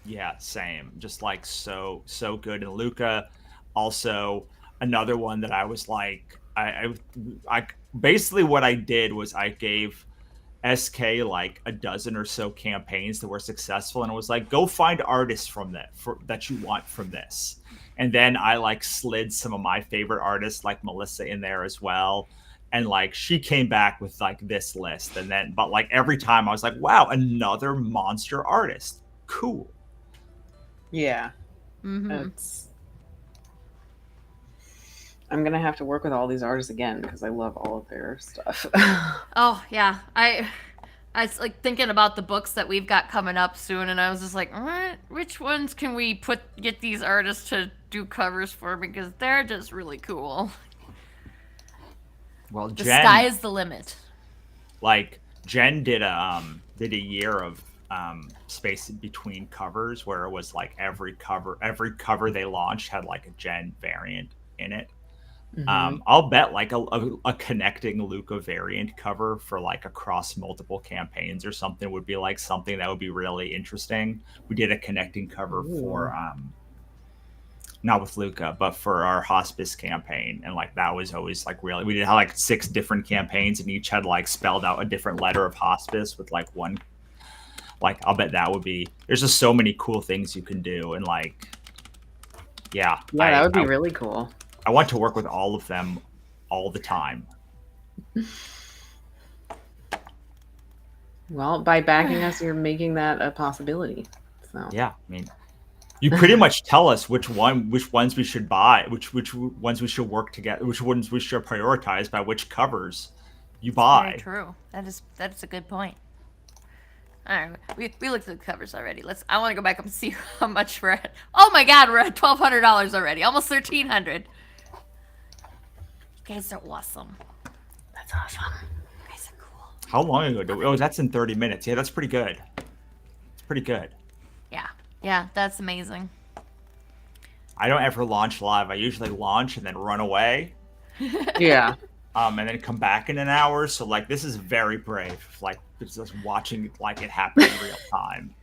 Yeah, same. Just like so good. And Luca, also another one that I was like, I basically what I did was I gave SK like a dozen or so campaigns that were successful, and it was like, go find artists from that you want from this. And then I like slid some of my favorite artists like Melissa in there as well. And like she came back with like this list, and then but like every time I was like, wow, another monster artist. Cool. Yeah. I'm gonna have to work with all these artists again because I love all of their stuff. Oh yeah, I was like thinking about the books that we've got coming up soon, and I was just like, which ones can we get these artists to do covers for, because they're just really cool. Well, The Jen, sky is the limit. like Jen did a year of space between covers where it was like every cover they launched had like a Jen variant in it. I'll bet like a connecting Luca variant cover for like across multiple campaigns or something would be like something that would be really interesting. We did a connecting cover for not with Luca, but for our hospice campaign, and like that was always like really, we did have like 6 different campaigns, and each had like spelled out a different letter of hospice with like one. Like I'll bet that would be. There's just so many cool things you can do, and like, yeah, that would be really cool. I want to work with all of them all the time. Well, by backing us, you're making that a possibility. So yeah, I mean, you pretty much tell us which ones we should buy, which ones we should work together, which ones we should prioritize by which covers you buy. Very true. That's a good point. All right, we looked at the covers already. I want to go back up and see how much we're at. Oh my God, we're at $1,200 already, almost $1,300. You guys are awesome. that's awesome. You guys are cool. How long ago? Oh, that's in 30 minutes. Yeah, that's pretty good. It's pretty good. Yeah, that's amazing. I don't ever launch live. I usually launch and then run away. Yeah. And then come back in an hour. So like this is very brave. Like it's just watching like it happen in real time.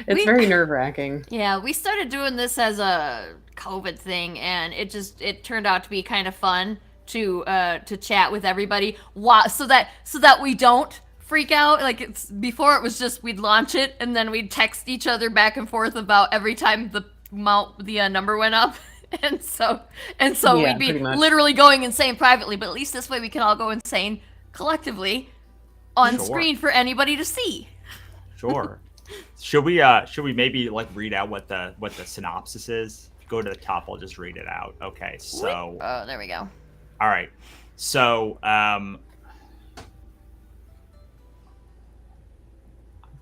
It's very nerve-wracking. Yeah, we started doing this as a COVID thing, and it turned out to be kind of fun to chat with everybody. So that we don't freak out. Like before it was just we'd launch it and then we'd text each other back and forth about every time the number went up. And so we'd be literally going insane privately, but at least this way we can all go insane collectively on screen for anybody to see. Sure. Should we maybe like read out what the synopsis is? If you go to the top, I'll just read it out. Okay, so oh, there we go. All right. So I'm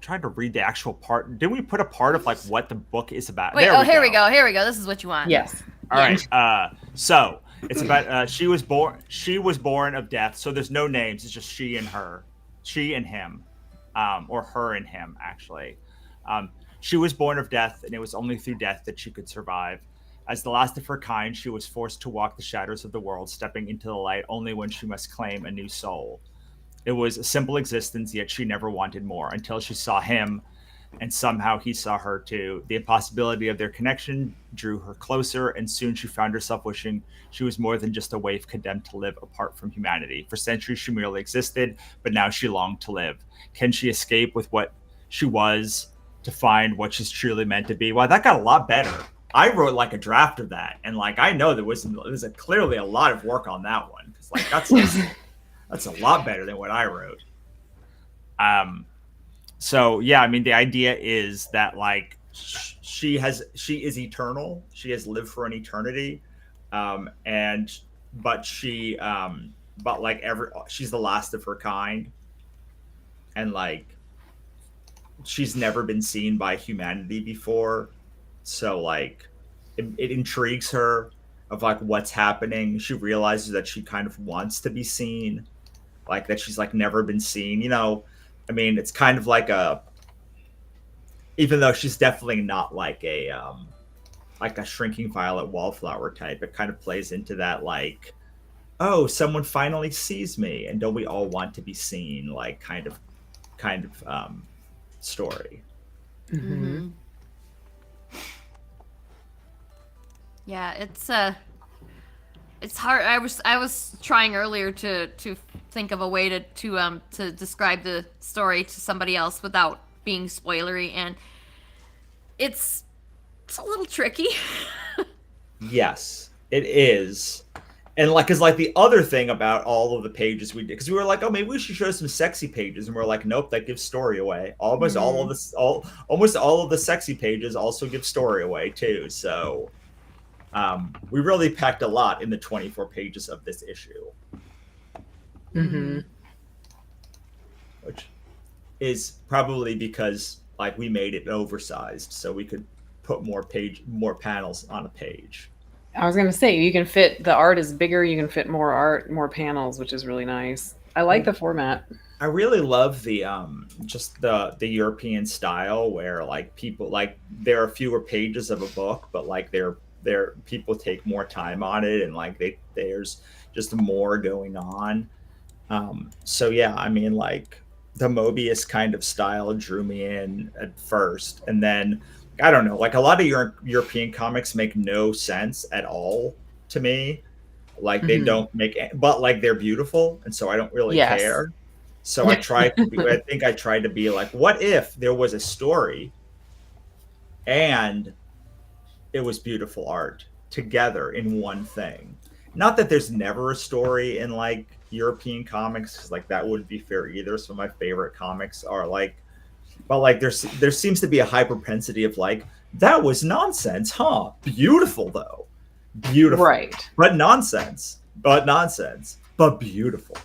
trying to read the actual part. Didn't we put a part of like what the book is about? Wait, here we go. This is what you want. Yes. All right. So it's about she was born of death. So there's no names. It's just she and her, she and him, or her and him actually. She was born of death, and it was only through death that she could survive. As the last of her kind, she was forced to walk the shadows of the world, stepping into the light only when she must claim a new soul. It was a simple existence, yet she never wanted more until she saw him, and somehow he saw her too. The impossibility of their connection drew her closer, and soon she found herself wishing she was more than just a waif condemned to live apart from humanity. For centuries she merely existed, but now she longed to live. Can she escape with what she was to find what she's truly meant to be? Wow, that got a lot better. I wrote like a draft of that, and like I know there was clearly a lot of work on that one, because like that's a lot better than what I wrote. So yeah, I mean, the idea is that like she is eternal. She has lived for an eternity, and but she but like she's the last of her kind, and like she's never been seen by humanity before. So like it intrigues her of like what's happening. She realizes that she kind of wants to be seen, like that she's like never been seen. I mean, it's kind of like even though she's definitely not like a shrinking violet wallflower type, it kind of plays into that like, oh, someone finally sees me, and don't we all want to be seen, like kind of story. Mm-hmm. Yeah, it's hard. I was trying earlier to think of a way to describe the story to somebody else without being spoilery, and it's a little tricky. Yes, it is. And like, cause like the other thing about all of the pages we did, because we were like, oh, maybe we should show some sexy pages, and we're like, nope, that gives story away. Almost all of the sexy pages also give story away too. So we really packed a lot in the 24 pages of this issue. Mm-hmm. Which is probably because like we made it oversized so we could put more panels on a page. I was gonna say, you can fit, the art is bigger, you can fit more art, more panels, which is really nice. I like the format. I really love the just the European style, where like people, like there are fewer pages of a book, but like they're people take more time on it, and like there's just more going on. So yeah, I mean, like the Mobius kind of style drew me in at first, and then I don't know, like a lot of European comics make no sense at all to me. Like they don't make, but like they're beautiful, and so I don't really care. So I tried. I think I tried to be like, what if there was a story, and it was beautiful art together in one thing? Not that there's never a story in like European comics, because like that wouldn't be fair either. Some of my favorite comics are like, but like there seems to be a high propensity of like, that was nonsense, huh? Beautiful though, beautiful, right? But nonsense, but beautiful.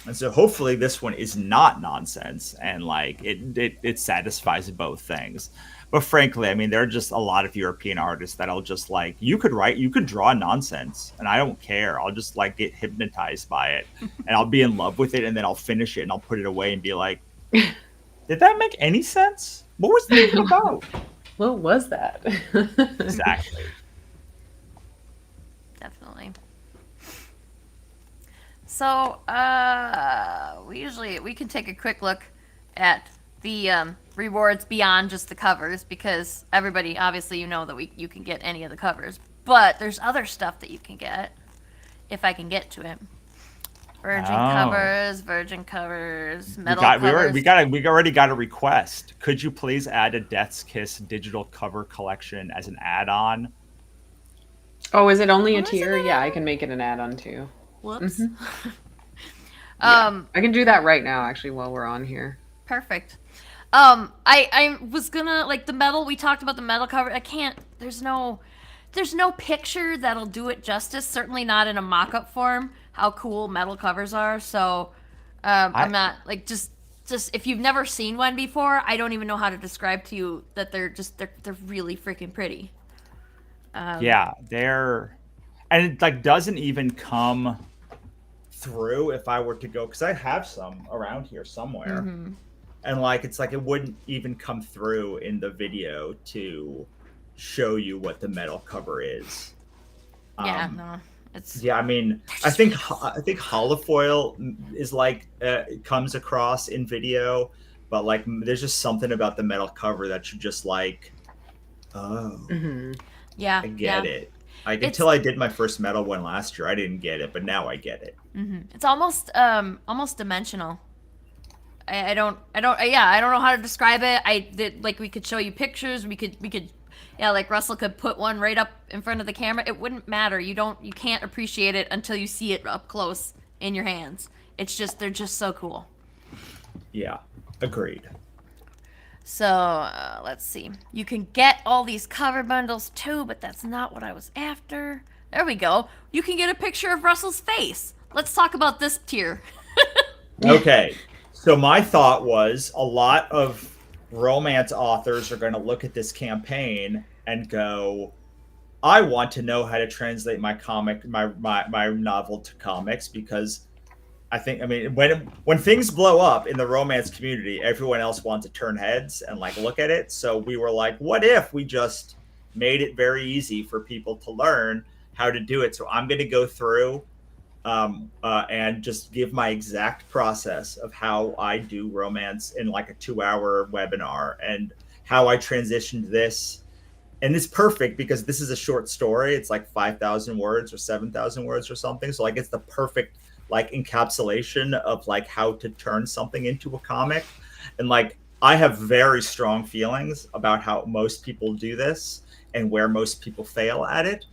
And so hopefully this one is not nonsense, and like it satisfies both things. But frankly, I mean, there are just a lot of European artists that'll just like, you could draw nonsense, and I don't care. I'll just like get hypnotized by it, and I'll be in love with it, and then I'll finish it and I'll put it away and be like, did that make any sense? What was that even about? What was that? Exactly. Definitely. So, we can take a quick look at the rewards beyond just the covers, because everybody, obviously, you know that you can get any of the covers, but there's other stuff that you can get if I can get to it. Virgin covers, metal covers. We already got a request. Could you please add a Death's Kiss digital cover collection as an add-on? Oh, is it only a tier? Yeah, I can make it an add-on too. Whoops. Mm-hmm. I can do that right now, actually, while we're on here. Perfect. I was gonna, like, the metal, we talked about the metal cover. I can't, there's no picture that'll do it justice, certainly not in a mock-up form, how cool metal covers are. So I'm not, like, just if you've never seen one before, I don't even know how to describe to you that they're really freaking pretty. Yeah, and it like doesn't even come through if I were to go, because I have some around here somewhere. Mm-hmm. And like it's like it wouldn't even come through in the video to show you what the metal cover is. Yeah, no, It's Yeah, I mean, I think holofoil is like comes across in video, but like there's just something about the metal cover that you just like, oh, yeah, I get yeah. it. Like It's until I did my first metal one last year, I didn't get it, but now I get it. it's almost dimensional. I don't know how to describe it. Like we could show you pictures. We could yeah, like Russell could put one right up in front of the camera. It wouldn't matter. You can't appreciate it until you see it up close in your hands. They're just so cool. Yeah, agreed. So let's see. You can get all these cover bundles too, but that's not what I was after. There we go. You can get a picture of Russell's face. Let's talk about this tier. Okay, so my thought was a lot of romance authors are going to look at this campaign and go, I want to know how to translate my novel to comics, because I mean, when things blow up in the romance community, everyone else wants to turn heads and like look at it. So we were like, what if we just made it very easy for people to learn how to do it? So I'm going to go through and just give my exact process of how I do romance in like a 2-hour webinar, and how I transitioned this. And it's perfect because this is a short story. It's like 5,000 words or 7,000 words or something. So like it's the perfect like encapsulation of like how to turn something into a comic. And like I have very strong feelings about how most people do this and where most people fail at it.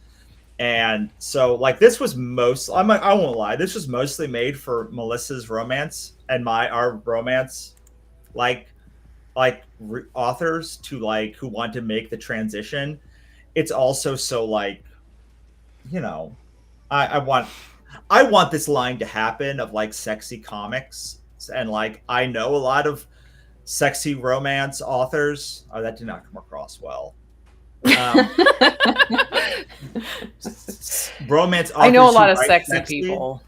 And so like this was I won't lie, this was mostly made for Melissa's romance and our romance authors to like who want to make the transition. It's also so like, you know, I want this line to happen of like sexy comics, and like I know a lot of sexy romance authors. Oh, that did not come across well. Romance authors, I know a lot of sexy people.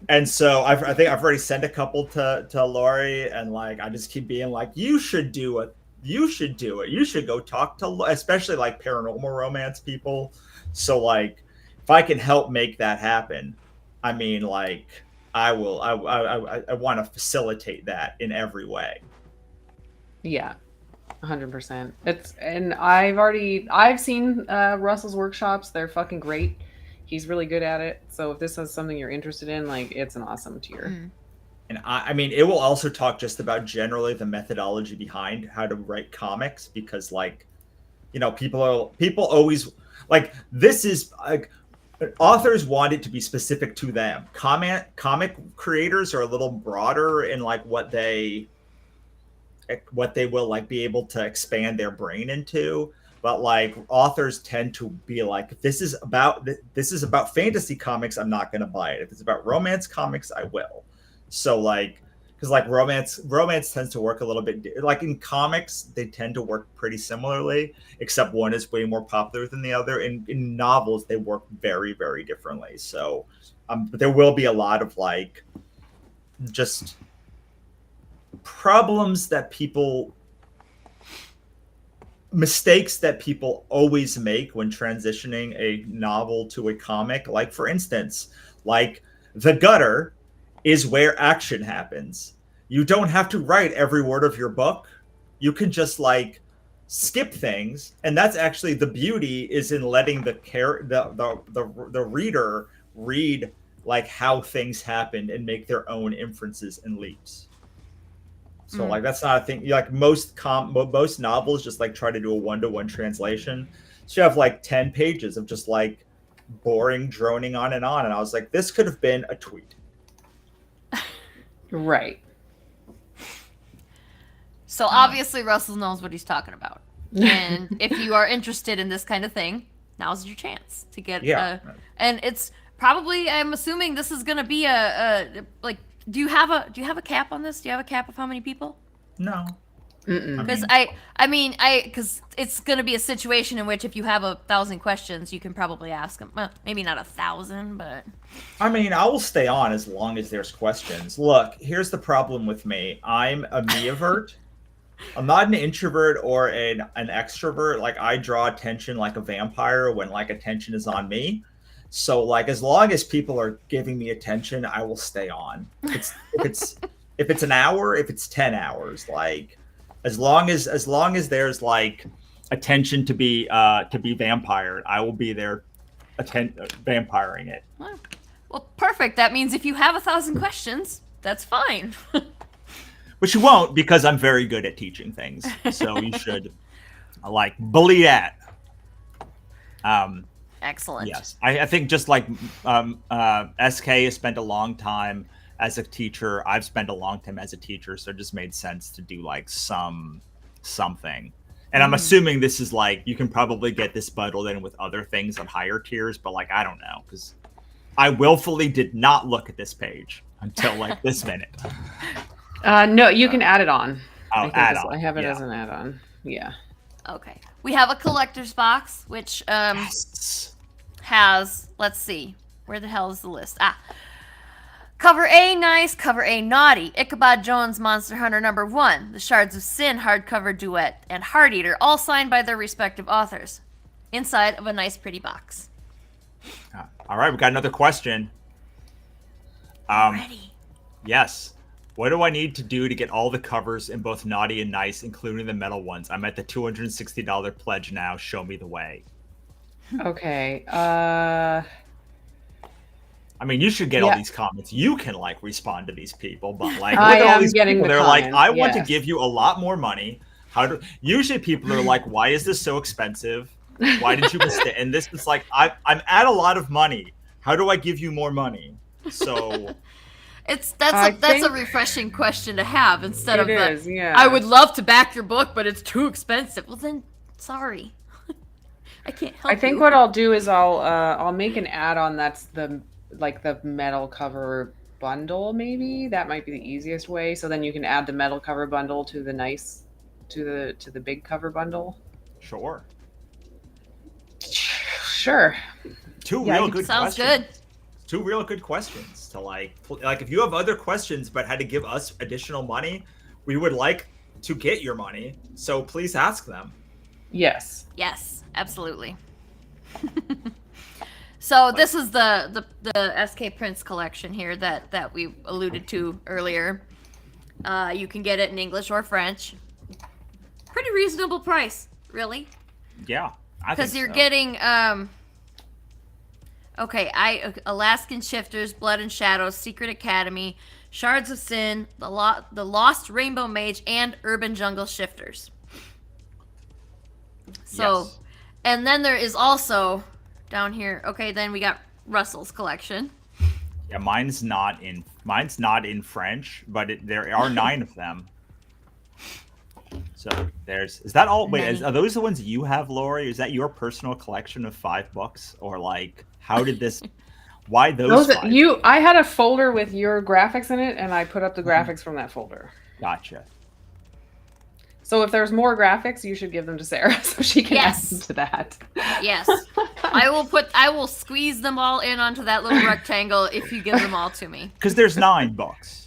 And so I think I've already sent a couple to Lori, and like I just keep being like, you should do it. You should do it. You should go talk to, especially like paranormal romance people. So like, if I can help make that happen, I mean, like, I will. I want to facilitate that in every way. Yeah, 100%. I've seen Russell's workshops. They're fucking great. He's really good at it. So if this is something you're interested in, like, it's an awesome tier. And I mean, it will also talk just about generally the methodology behind how to write comics, because like, you know, people always like, this is like, authors want it to be specific to them. Comic creators are a little broader in like what they will like be able to expand their brain into. But like authors tend to be like, this is about fantasy comics, I'm not going to buy it. If it's about romance comics, I will. So like, because like romance tends to work a little bit like in comics, they tend to work pretty similarly, except one is way more popular than the other. In novels, they work very, very differently. So but there will be a lot of like just mistakes that people always make when transitioning a novel to a comic. Like for instance, like the gutter is where action happens. You don't have to write every word of your book. You can just like skip things, and that's actually the beauty, is in letting the reader read like how things happened and make their own inferences and leaps. So like that's not a thing. Like most novels just like try to do a 1-to-1 translation. So you have like 10 pages of just like boring droning on. And I was like, this could have been a tweet. Right. So obviously Russell knows what he's talking about. And if you are interested in this kind of thing, now's your chance to get and it's probably, I'm assuming this is going to be a like, do you have a cap on this? Do you have a cap of how many people? No. Because because it's going to be a situation in which if you have 1,000 questions, you can probably ask them. Well, maybe not 1,000, but I mean, I will stay on as long as there's questions. Look, here's the problem with me. I'm a meavert. I'm not an introvert or an extrovert. Like I draw attention like a vampire when like attention is on me. So like as long as people are giving me attention, I will stay on. If it's an hour, if it's 10 hours, like as long as there's like attention to be vampired, I will be there vampiring it. Well, perfect. That means if you have 1,000 questions, that's fine. Which you won't, because I'm very good at teaching things. So you should like believe that. Excellent. Yes, I think just like SK has spent a long time as a teacher, I've spent a long time as a teacher, so it just made sense to do like something. And I'm assuming this is like you can probably get this bundled in with other things on higher tiers, but like I don't know because I willfully did not look at this page until like this minute. No, you can add it on. Oh, add on. I have it as an add-on. Yeah. Okay. We have a collector's box, which Yes. has, let's see, where the hell is the list? Cover A, nice. Cover A, naughty. Ichabod Jones, Monster Hunter #1. The Shards of Sin hardcover duet. And Heart Eater, all signed by their respective authors. Inside of a nice, pretty box. All right, we got another question. Ready. Yes. What do I need to do to get all the covers in both naughty and nice, including the metal ones? I'm at the $260 pledge now. Show me the way. Okay. I mean, you should get all these comments. You can like respond to these people, but like, look at all these people. They're like, I want to give you a lot more money. Usually people are like, why is this so expensive? Why did you mistake? And this is like, I'm at a lot of money. How do I give you more money? So that's a refreshing question to have instead of yeah. I would love to back your book, but it's too expensive. Well then, sorry. I can't help you. I think what I'll do is I'll make an add-on that's the metal cover bundle, maybe. That might be the easiest way. So then you can add the metal cover bundle to the nice to the big cover bundle. Sure. Sure. Two real good sounds questions. Good. Two real good questions to like if you have other questions but had to give us additional money, we would like to get your money. So please ask them. Yes. Yes, absolutely. So this is the SK Prince collection here that we alluded to earlier. You can get it in English or French. Pretty reasonable price, really. Yeah, because you're getting Alaskan Shifters, Blood and Shadows, Secret Academy, Shards of Sin, the Lost Rainbow Mage, and Urban Jungle Shifters. So, yes. And then there is also down here. Okay, then we got Russell's collection. Yeah, mine's not in French, but there are 9 of them. So is that all? Wait, are those the ones you have, Lori? Is that your personal collection of 5 books, or like how did this? Why those? I had a folder with your graphics in it, and I put up the graphics from that folder. Gotcha. So if there's more graphics, you should give them to Sarah so she can add them to that. Yes, I will squeeze them all in onto that little rectangle if you give them all to me. Because there's 9 books.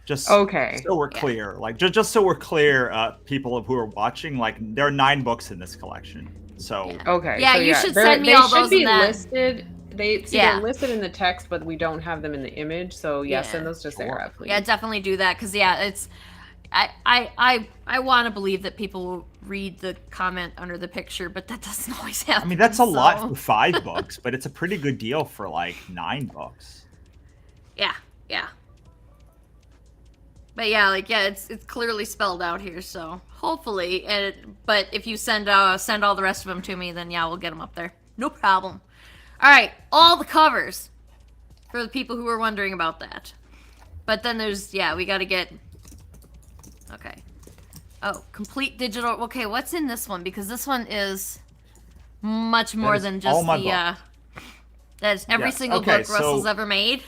Just so we're clear, just so we're clear, people who are watching, like there are 9 books in this collection. So you should send me all those. They should be listed. They're listed in the text, but we don't have them in the image. So send those to Sarah, please. Yeah, definitely do that because it's. I want to believe that people will read the comment under the picture, but that doesn't always happen. I mean, that's a lot for 5 books, but it's a pretty good deal for like 9 books. Yeah. But it's clearly spelled out here, so hopefully. But if you send all the rest of them to me, then we'll get them up there. No problem. All right, all the covers for the people who were wondering about that. But then there's we got to get. Okay. Oh, complete digital. Okay, what's in this one? Because this one is much more than just the. That's every single book Russell's ever made.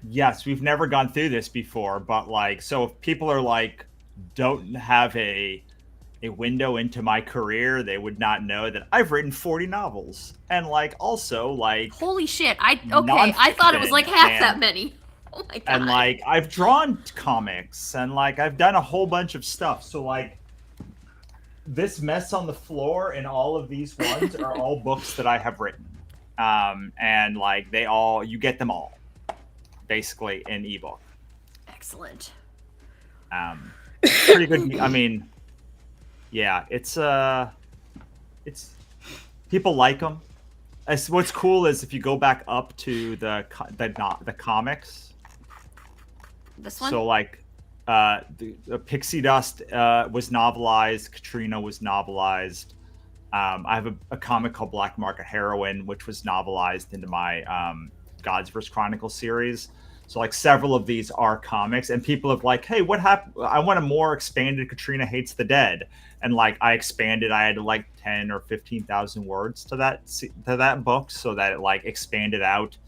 Yes, we've never gone through this before, but so if people are don't have a window into my career, they would not know that I've written 40 novels and also holy shit! I thought it was half that many. Oh my God. And I've drawn comics and I've done a whole bunch of stuff. So this mess on the floor and all of these ones are all books that I have written. and like you get them all basically in ebook. Excellent. Pretty good. I mean, yeah, it's people like them. What's cool is if you go back up to the comics. This one. So like, the Pixie Dust was novelized. Katrina was novelized. I have a comic called Black Market Heroine, which was novelized into my Gods vs. Chronicles series. So like several of these are comics, and people have like, hey, what happened? I want a more expanded Katrina Hates the Dead, and like I expanded. I had like 10 or 15,000 words to that book, so that it like expanded out.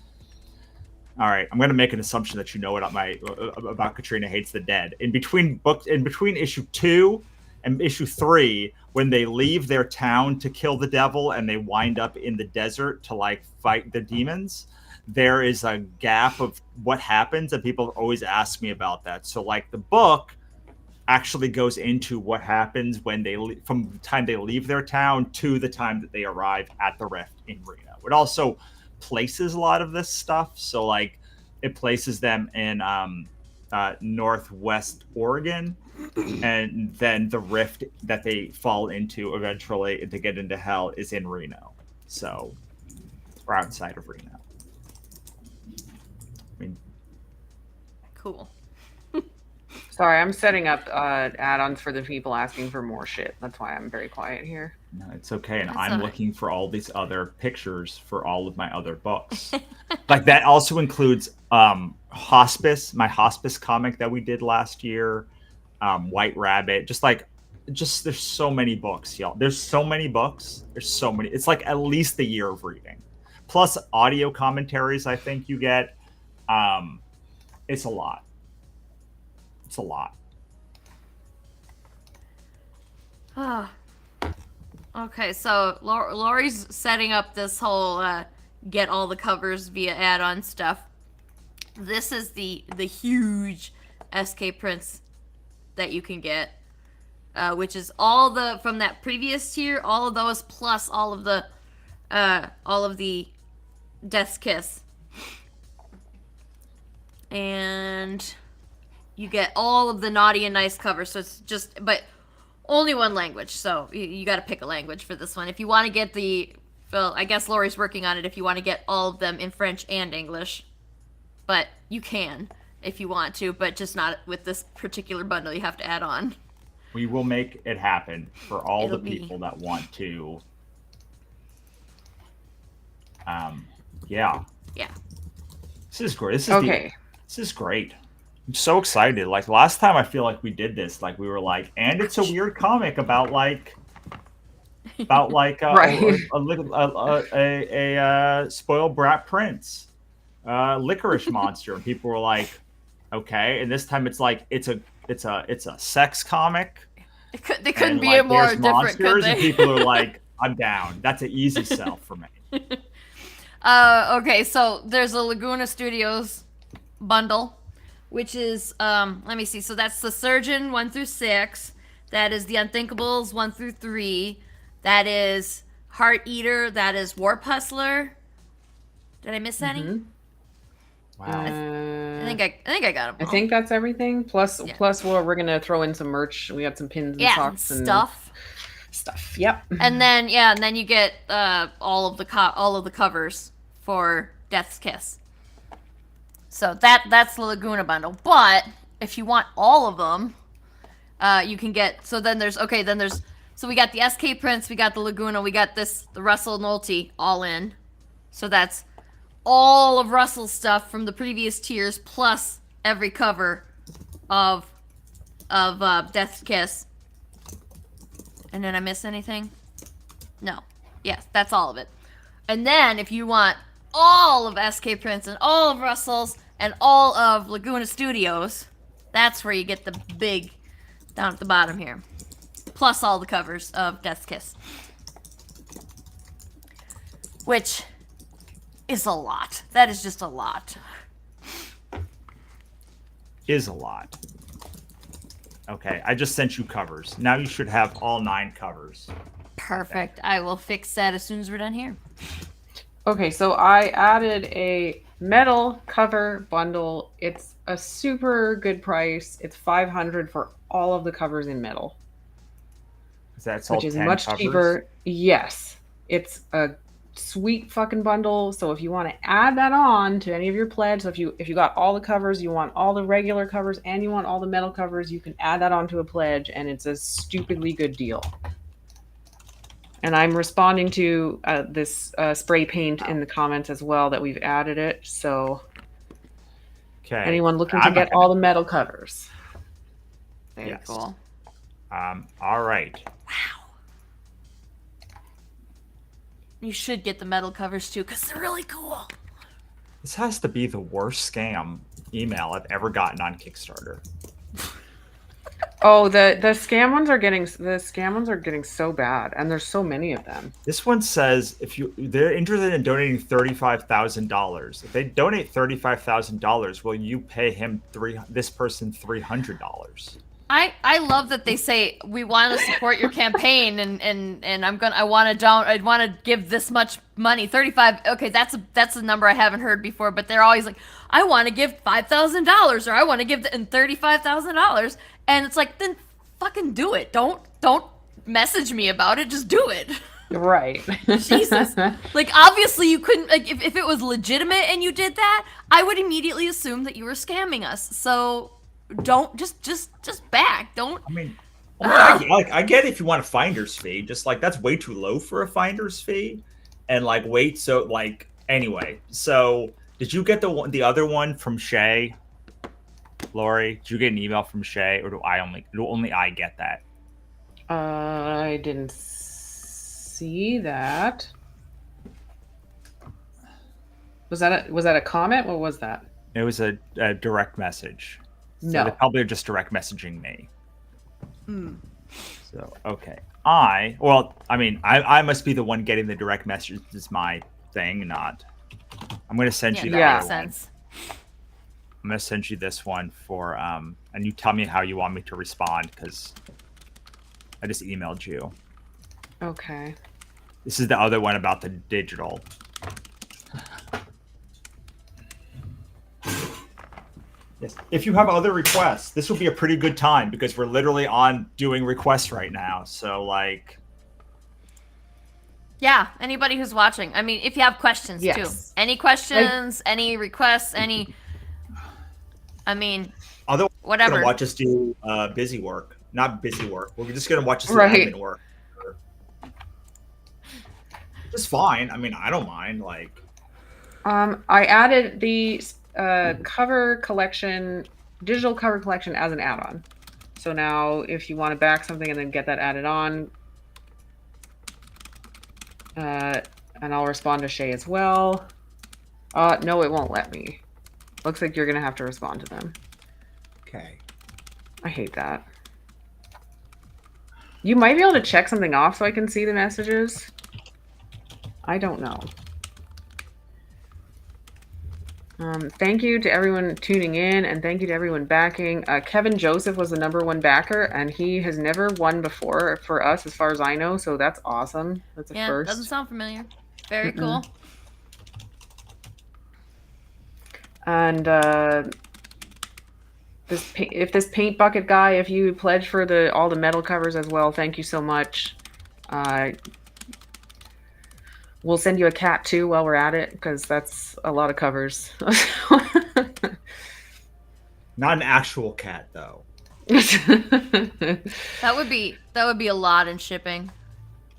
All right, I'm going to make an assumption that you know about Katrina Hates the Dead. In between issue 2 and issue 3, when they leave their town to kill the devil and they wind up in the desert to like fight the demons, there is a gap of what happens, and people always ask me about that. So like the book actually goes into what happens when from the time they leave their town to the time that they arrive at the Rift in Reno. It also places a lot of this stuff, so like it places them in Northwest Oregon, and then the Rift that they fall into eventually to get into hell is in Reno, so we're outside of Reno. I mean, cool. Sorry, I'm setting up add-ons for the people asking for more shit. That's why I'm very quiet here. No, it's okay, and That's I'm all right. looking for all these other pictures for all of my other books. Like that also includes Hospice, my Hospice comic that we did last year, White Rabbit. Just there's so many books, y'all. There's so many books. There's so many. It's like at least a year of reading, plus audio commentaries. I think you get. It's a lot. It's a lot. Ah. Okay, so Lori's setting up this whole get all the covers via add-on stuff. This is the huge SK prints that you can get, which is all the from that previous tier, all of those plus all of the Death's Kiss, and you get all of the Naughty and Nice covers. So it's just but. Only one language, so you got to pick a language for this one. If you want to get well, I guess Lori's working on it. If you want to get all of them in French and English, but you can if you want to, but just not with this particular bundle. You have to add on. We will make it happen for all the people that want to. Yeah. Yeah. This is great. This is great. I'm so excited. Like last time, I feel like we did this. Like we were like, and it's a weird comic about right. a spoiled brat prince, licorice monster, and people were like, okay. And this time it's like it's a sex comic. They couldn't be more different, could they? And people are like, I'm down. That's an easy sell for me. Okay, so there's a Laguna Studios bundle, which is let me see. So that's the Surgeon 1 through 6. That is the Unthinkables 1 through 3. That is Heart Eater. That is Warp Hustler. Did I miss any? Wow. I think I got them all. I think that's everything. Plus, we're gonna throw in some merch. We got some pins and socks and stuff. Yep. And then you get all of the covers for Death's Kiss. So that's the Laguna bundle. But if you want all of them, you can get. So we got the SK prints, we got the Laguna, we got the Russell Nolte all in. So that's all of Russell's stuff from the previous tiers plus every cover of Death's Kiss. And did I miss anything? No. Yes, that's all of it. And then if you want all of SK Prince and all of Russell's and all of Laguna Studios, that's where you get the big down at the bottom here. Plus all the covers of Death's Kiss. Which is a lot. That is just a lot. Is a lot. Okay, I just sent you covers. Now you should have all 9 covers. Perfect. I will fix that as soon as we're done here. Okay, so I added a metal cover bundle. It's a super good price. It's 500 for all of the covers in metal, Is that all which is 10 much covers? cheaper. Yes, it's a sweet fucking bundle. So if you want to add that on to any of your pledge, so if you got all the covers, you want all the regular covers, and you want all the metal covers, you can add that onto a pledge, and it's a stupidly good deal. And I'm responding to this spray paint in the comments as well that we've added it. So Okay. anyone looking to I'm get not all the metal covers. Very Yes. cool. All right. Wow. You should get the metal covers too, because they're really cool. This has to be the worst scam email I've ever gotten on Kickstarter. Oh, the scam ones are getting so bad, and there's so many of them. This one says they're interested in donating $35,000. If they donate $35,000, will you pay this person $300? I love that they say we want to support your campaign and I want to give this much money, 35. Okay, that's a number I haven't heard before, but they're always like, I want to give $5,000 or I want to give $35,000, and it's like, then fucking do it. Don't message me about it. Just do it. Right. Jesus. Like, obviously you couldn't, like, if it was legitimate and you did that, I would immediately assume that you were scamming us. So don't just back. Don't. I mean, I get if you want a finder's fee, just like that's way too low for a finder's fee, and like wait. So like anyway, so did you get the other one from Shay, Lori? Did you get an email from Shay, or do only I get that? I didn't see that. Was that a comment? What was that? It was a direct message. So No. they probably are just direct messaging me. Hmm. So okay, I must be the one getting the direct message. It's my thing, not. I'm gonna send you that. That makes sense. I'm gonna send you this one for and you tell me how you want me to respond, because I just emailed you. Okay. This is the other one about the digital. Yes. If you have other requests, this would be a pretty good time, because we're literally on doing requests right now. So like, Yeah, anybody who's watching. I mean, if you have questions Yes. too. Any questions, any requests, any. I mean, otherwise, whatever. We're gonna watch us do busy work, not busy work. We're just gonna watch us do Right. admin work. It's fine. I mean, I don't mind. Like, I added the cover collection, digital cover collection as an add-on. So now if you want to back something and then get that added on, and I'll respond to Shay as well. No, it won't let me. Looks like you're going to have to respond to them. okay. I hate that. You might be able to check something off so I can see the messages. I don't know. Thank you to everyone tuning in, and thank you to everyone backing. Kevin Joseph was the #1 backer, and he has never won before for us, as far as I know. So that's awesome. That's a first. Doesn't sound familiar. Very cool. And if this paint bucket guy, if you pledge for all the metal covers as well, thank you so much. We'll send you a cat too while we're at it, because that's a lot of covers. Not an actual cat though. That would be a lot in shipping.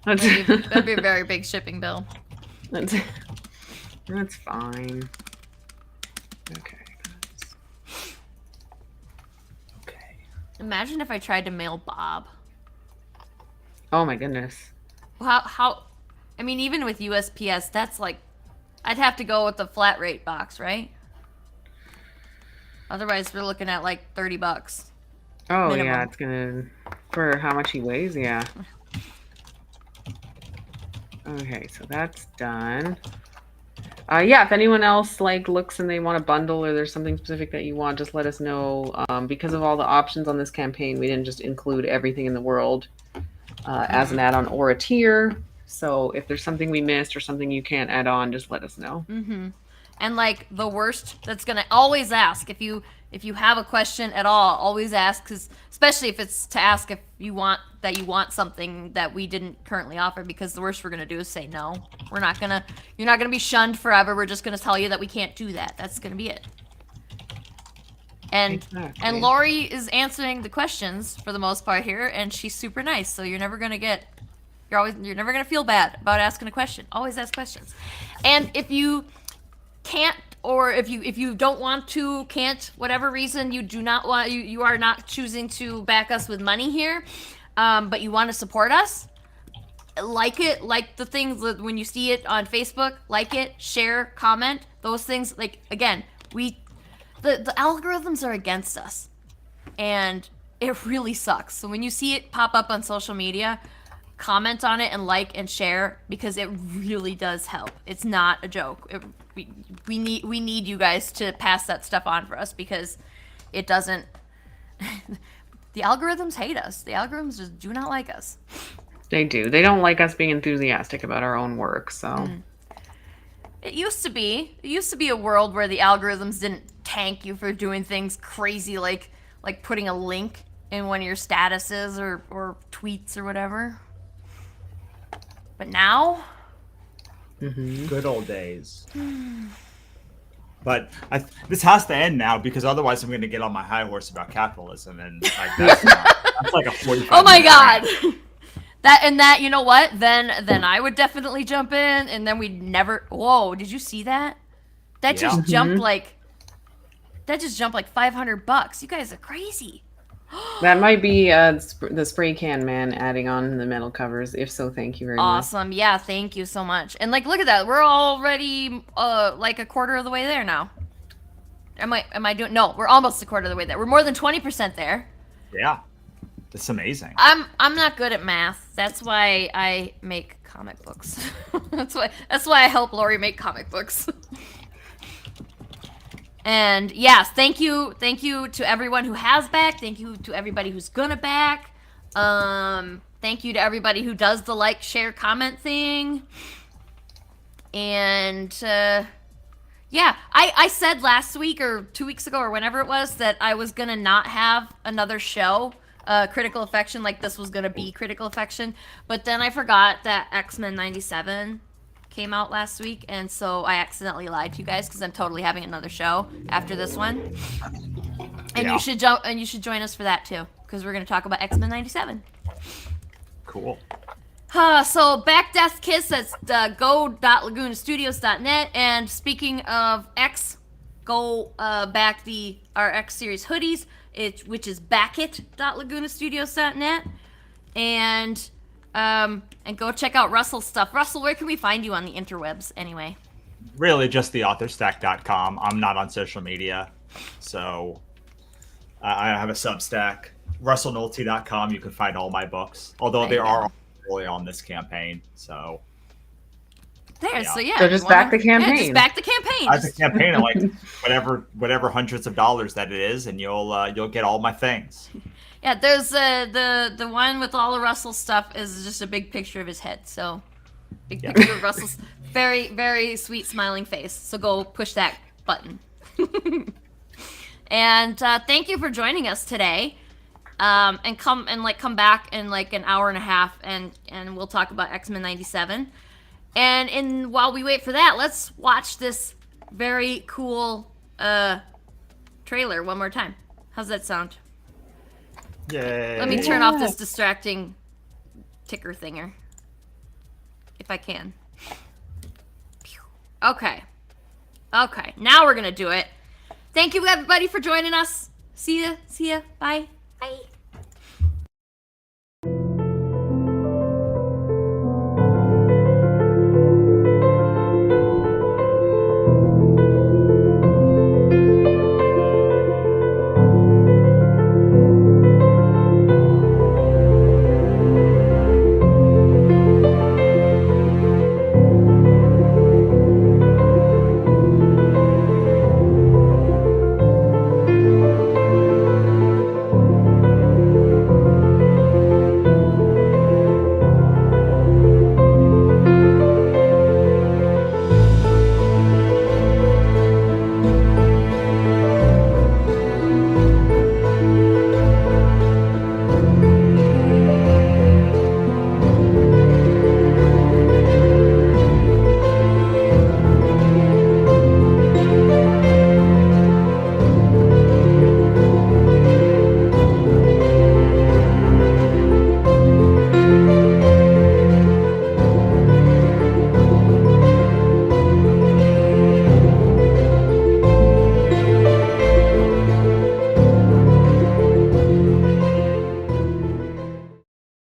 That'd be a very big shipping bill. That's fine. Okay. Okay. Imagine if I tried to mail Bob. Oh my goodness. How? I mean, even with USPS, that's like, I'd have to go with the flat rate box, right? Otherwise, we're looking at like $30. Oh minimum. yeah, it's gonna, for how much he weighs, yeah. Okay, so that's done. Yeah, if anyone else like looks and they want a bundle, or there's something specific that you want, just let us know. Because of all the options on this campaign, we didn't just include everything in the world as an add-on or a tier. So if there's something we missed or something you can't add on, just let us know. Mm-hmm. And like the worst, that's gonna always ask if you have a question at all, always ask, because especially if it's to ask if you want something that we didn't currently offer, because the worst we're gonna do is say no. You're not gonna be shunned forever. We're just gonna tell you that we can't do that. That's gonna be it. And Exactly. and Lori is answering the questions for the most part here, and she's super nice. So you're never gonna feel bad about asking a question. Always ask questions. And if you can't, or if you don't want to, can't, whatever reason, you are not choosing to back us with money here, but you want to support us, like the things that when you see it on Facebook, like it, share, comment, those things. Like, again, the algorithms are against us, and it really sucks. So when you see it pop up on social media, comment on it and like and share, because it really does help. It's not a joke. We need you guys to pass that stuff on for us, because it doesn't the algorithms hate us. The algorithms just do not like us. They do. They don't like us being enthusiastic about our own work, so It used to be a world where the algorithms didn't tank you for doing things crazy, like putting a link in one of your statuses or tweets or whatever. But now, good old days. But this has to end now, because otherwise I'm going to get on my high horse about capitalism, and like that's like a 45. oh my god, that you know what? Then I would definitely jump in, and then we'd never. Whoa! Did you see that? That just jumped like $500. You guys are crazy. that might be the spray can man adding on the metal covers. If so, thank you very much. Awesome. Yeah, thank you so much. And like, look at that. We're already like a quarter of the way there now. Am I doing? No, we're almost a quarter of the way there. We're more than 20% there. Yeah, that's amazing. I'm not good at math. That's why I make comic books. that's why I help Lori make comic books. And yes, thank you to everyone who has backed. Thank you to everybody who's gonna back. Thank you to everybody who does the like, share, comment thing. And yeah, I said last week or 2 weeks ago or whenever it was that I was gonna not have another show, Critical Affection, like this was gonna be Critical Affection, but then I forgot that X-Men 97 came out last week, and so I accidentally lied to you guys, because I'm totally having another show after this one. And you should join us for that too, because we're gonna talk about X-Men 97. Cool. So back Death Kiss, that's go.lagunastudios.net. And speaking of X, go back our X series hoodies, which is backit.lagunastudios.net. And go check out Russell's stuff. Russell, where can we find you on the interwebs anyway? Really, just theauthorstack.com. I'm not on social media, so I have a Substack. RussellNolte.com. You can find all my books, although they are really on this campaign. So so just back the campaign. Yeah, just back the campaign. Back the campaign, and like whatever hundreds of dollars that it is, and you'll get all my things. Yeah, there's the one with all of Russell's stuff is just a big picture of his head. So, big picture of Russell's very, very sweet smiling face. So go push that button. And thank you for joining us today. And come back in like an hour and a half, and we'll talk about X-Men 97. And while we wait for that, let's watch this very cool trailer one more time. How's that sound? Yay. Let me turn off this distracting ticker thinger, if I can. Okay. Now we're gonna do it. Thank you, everybody, for joining us. See ya. Bye. Bye.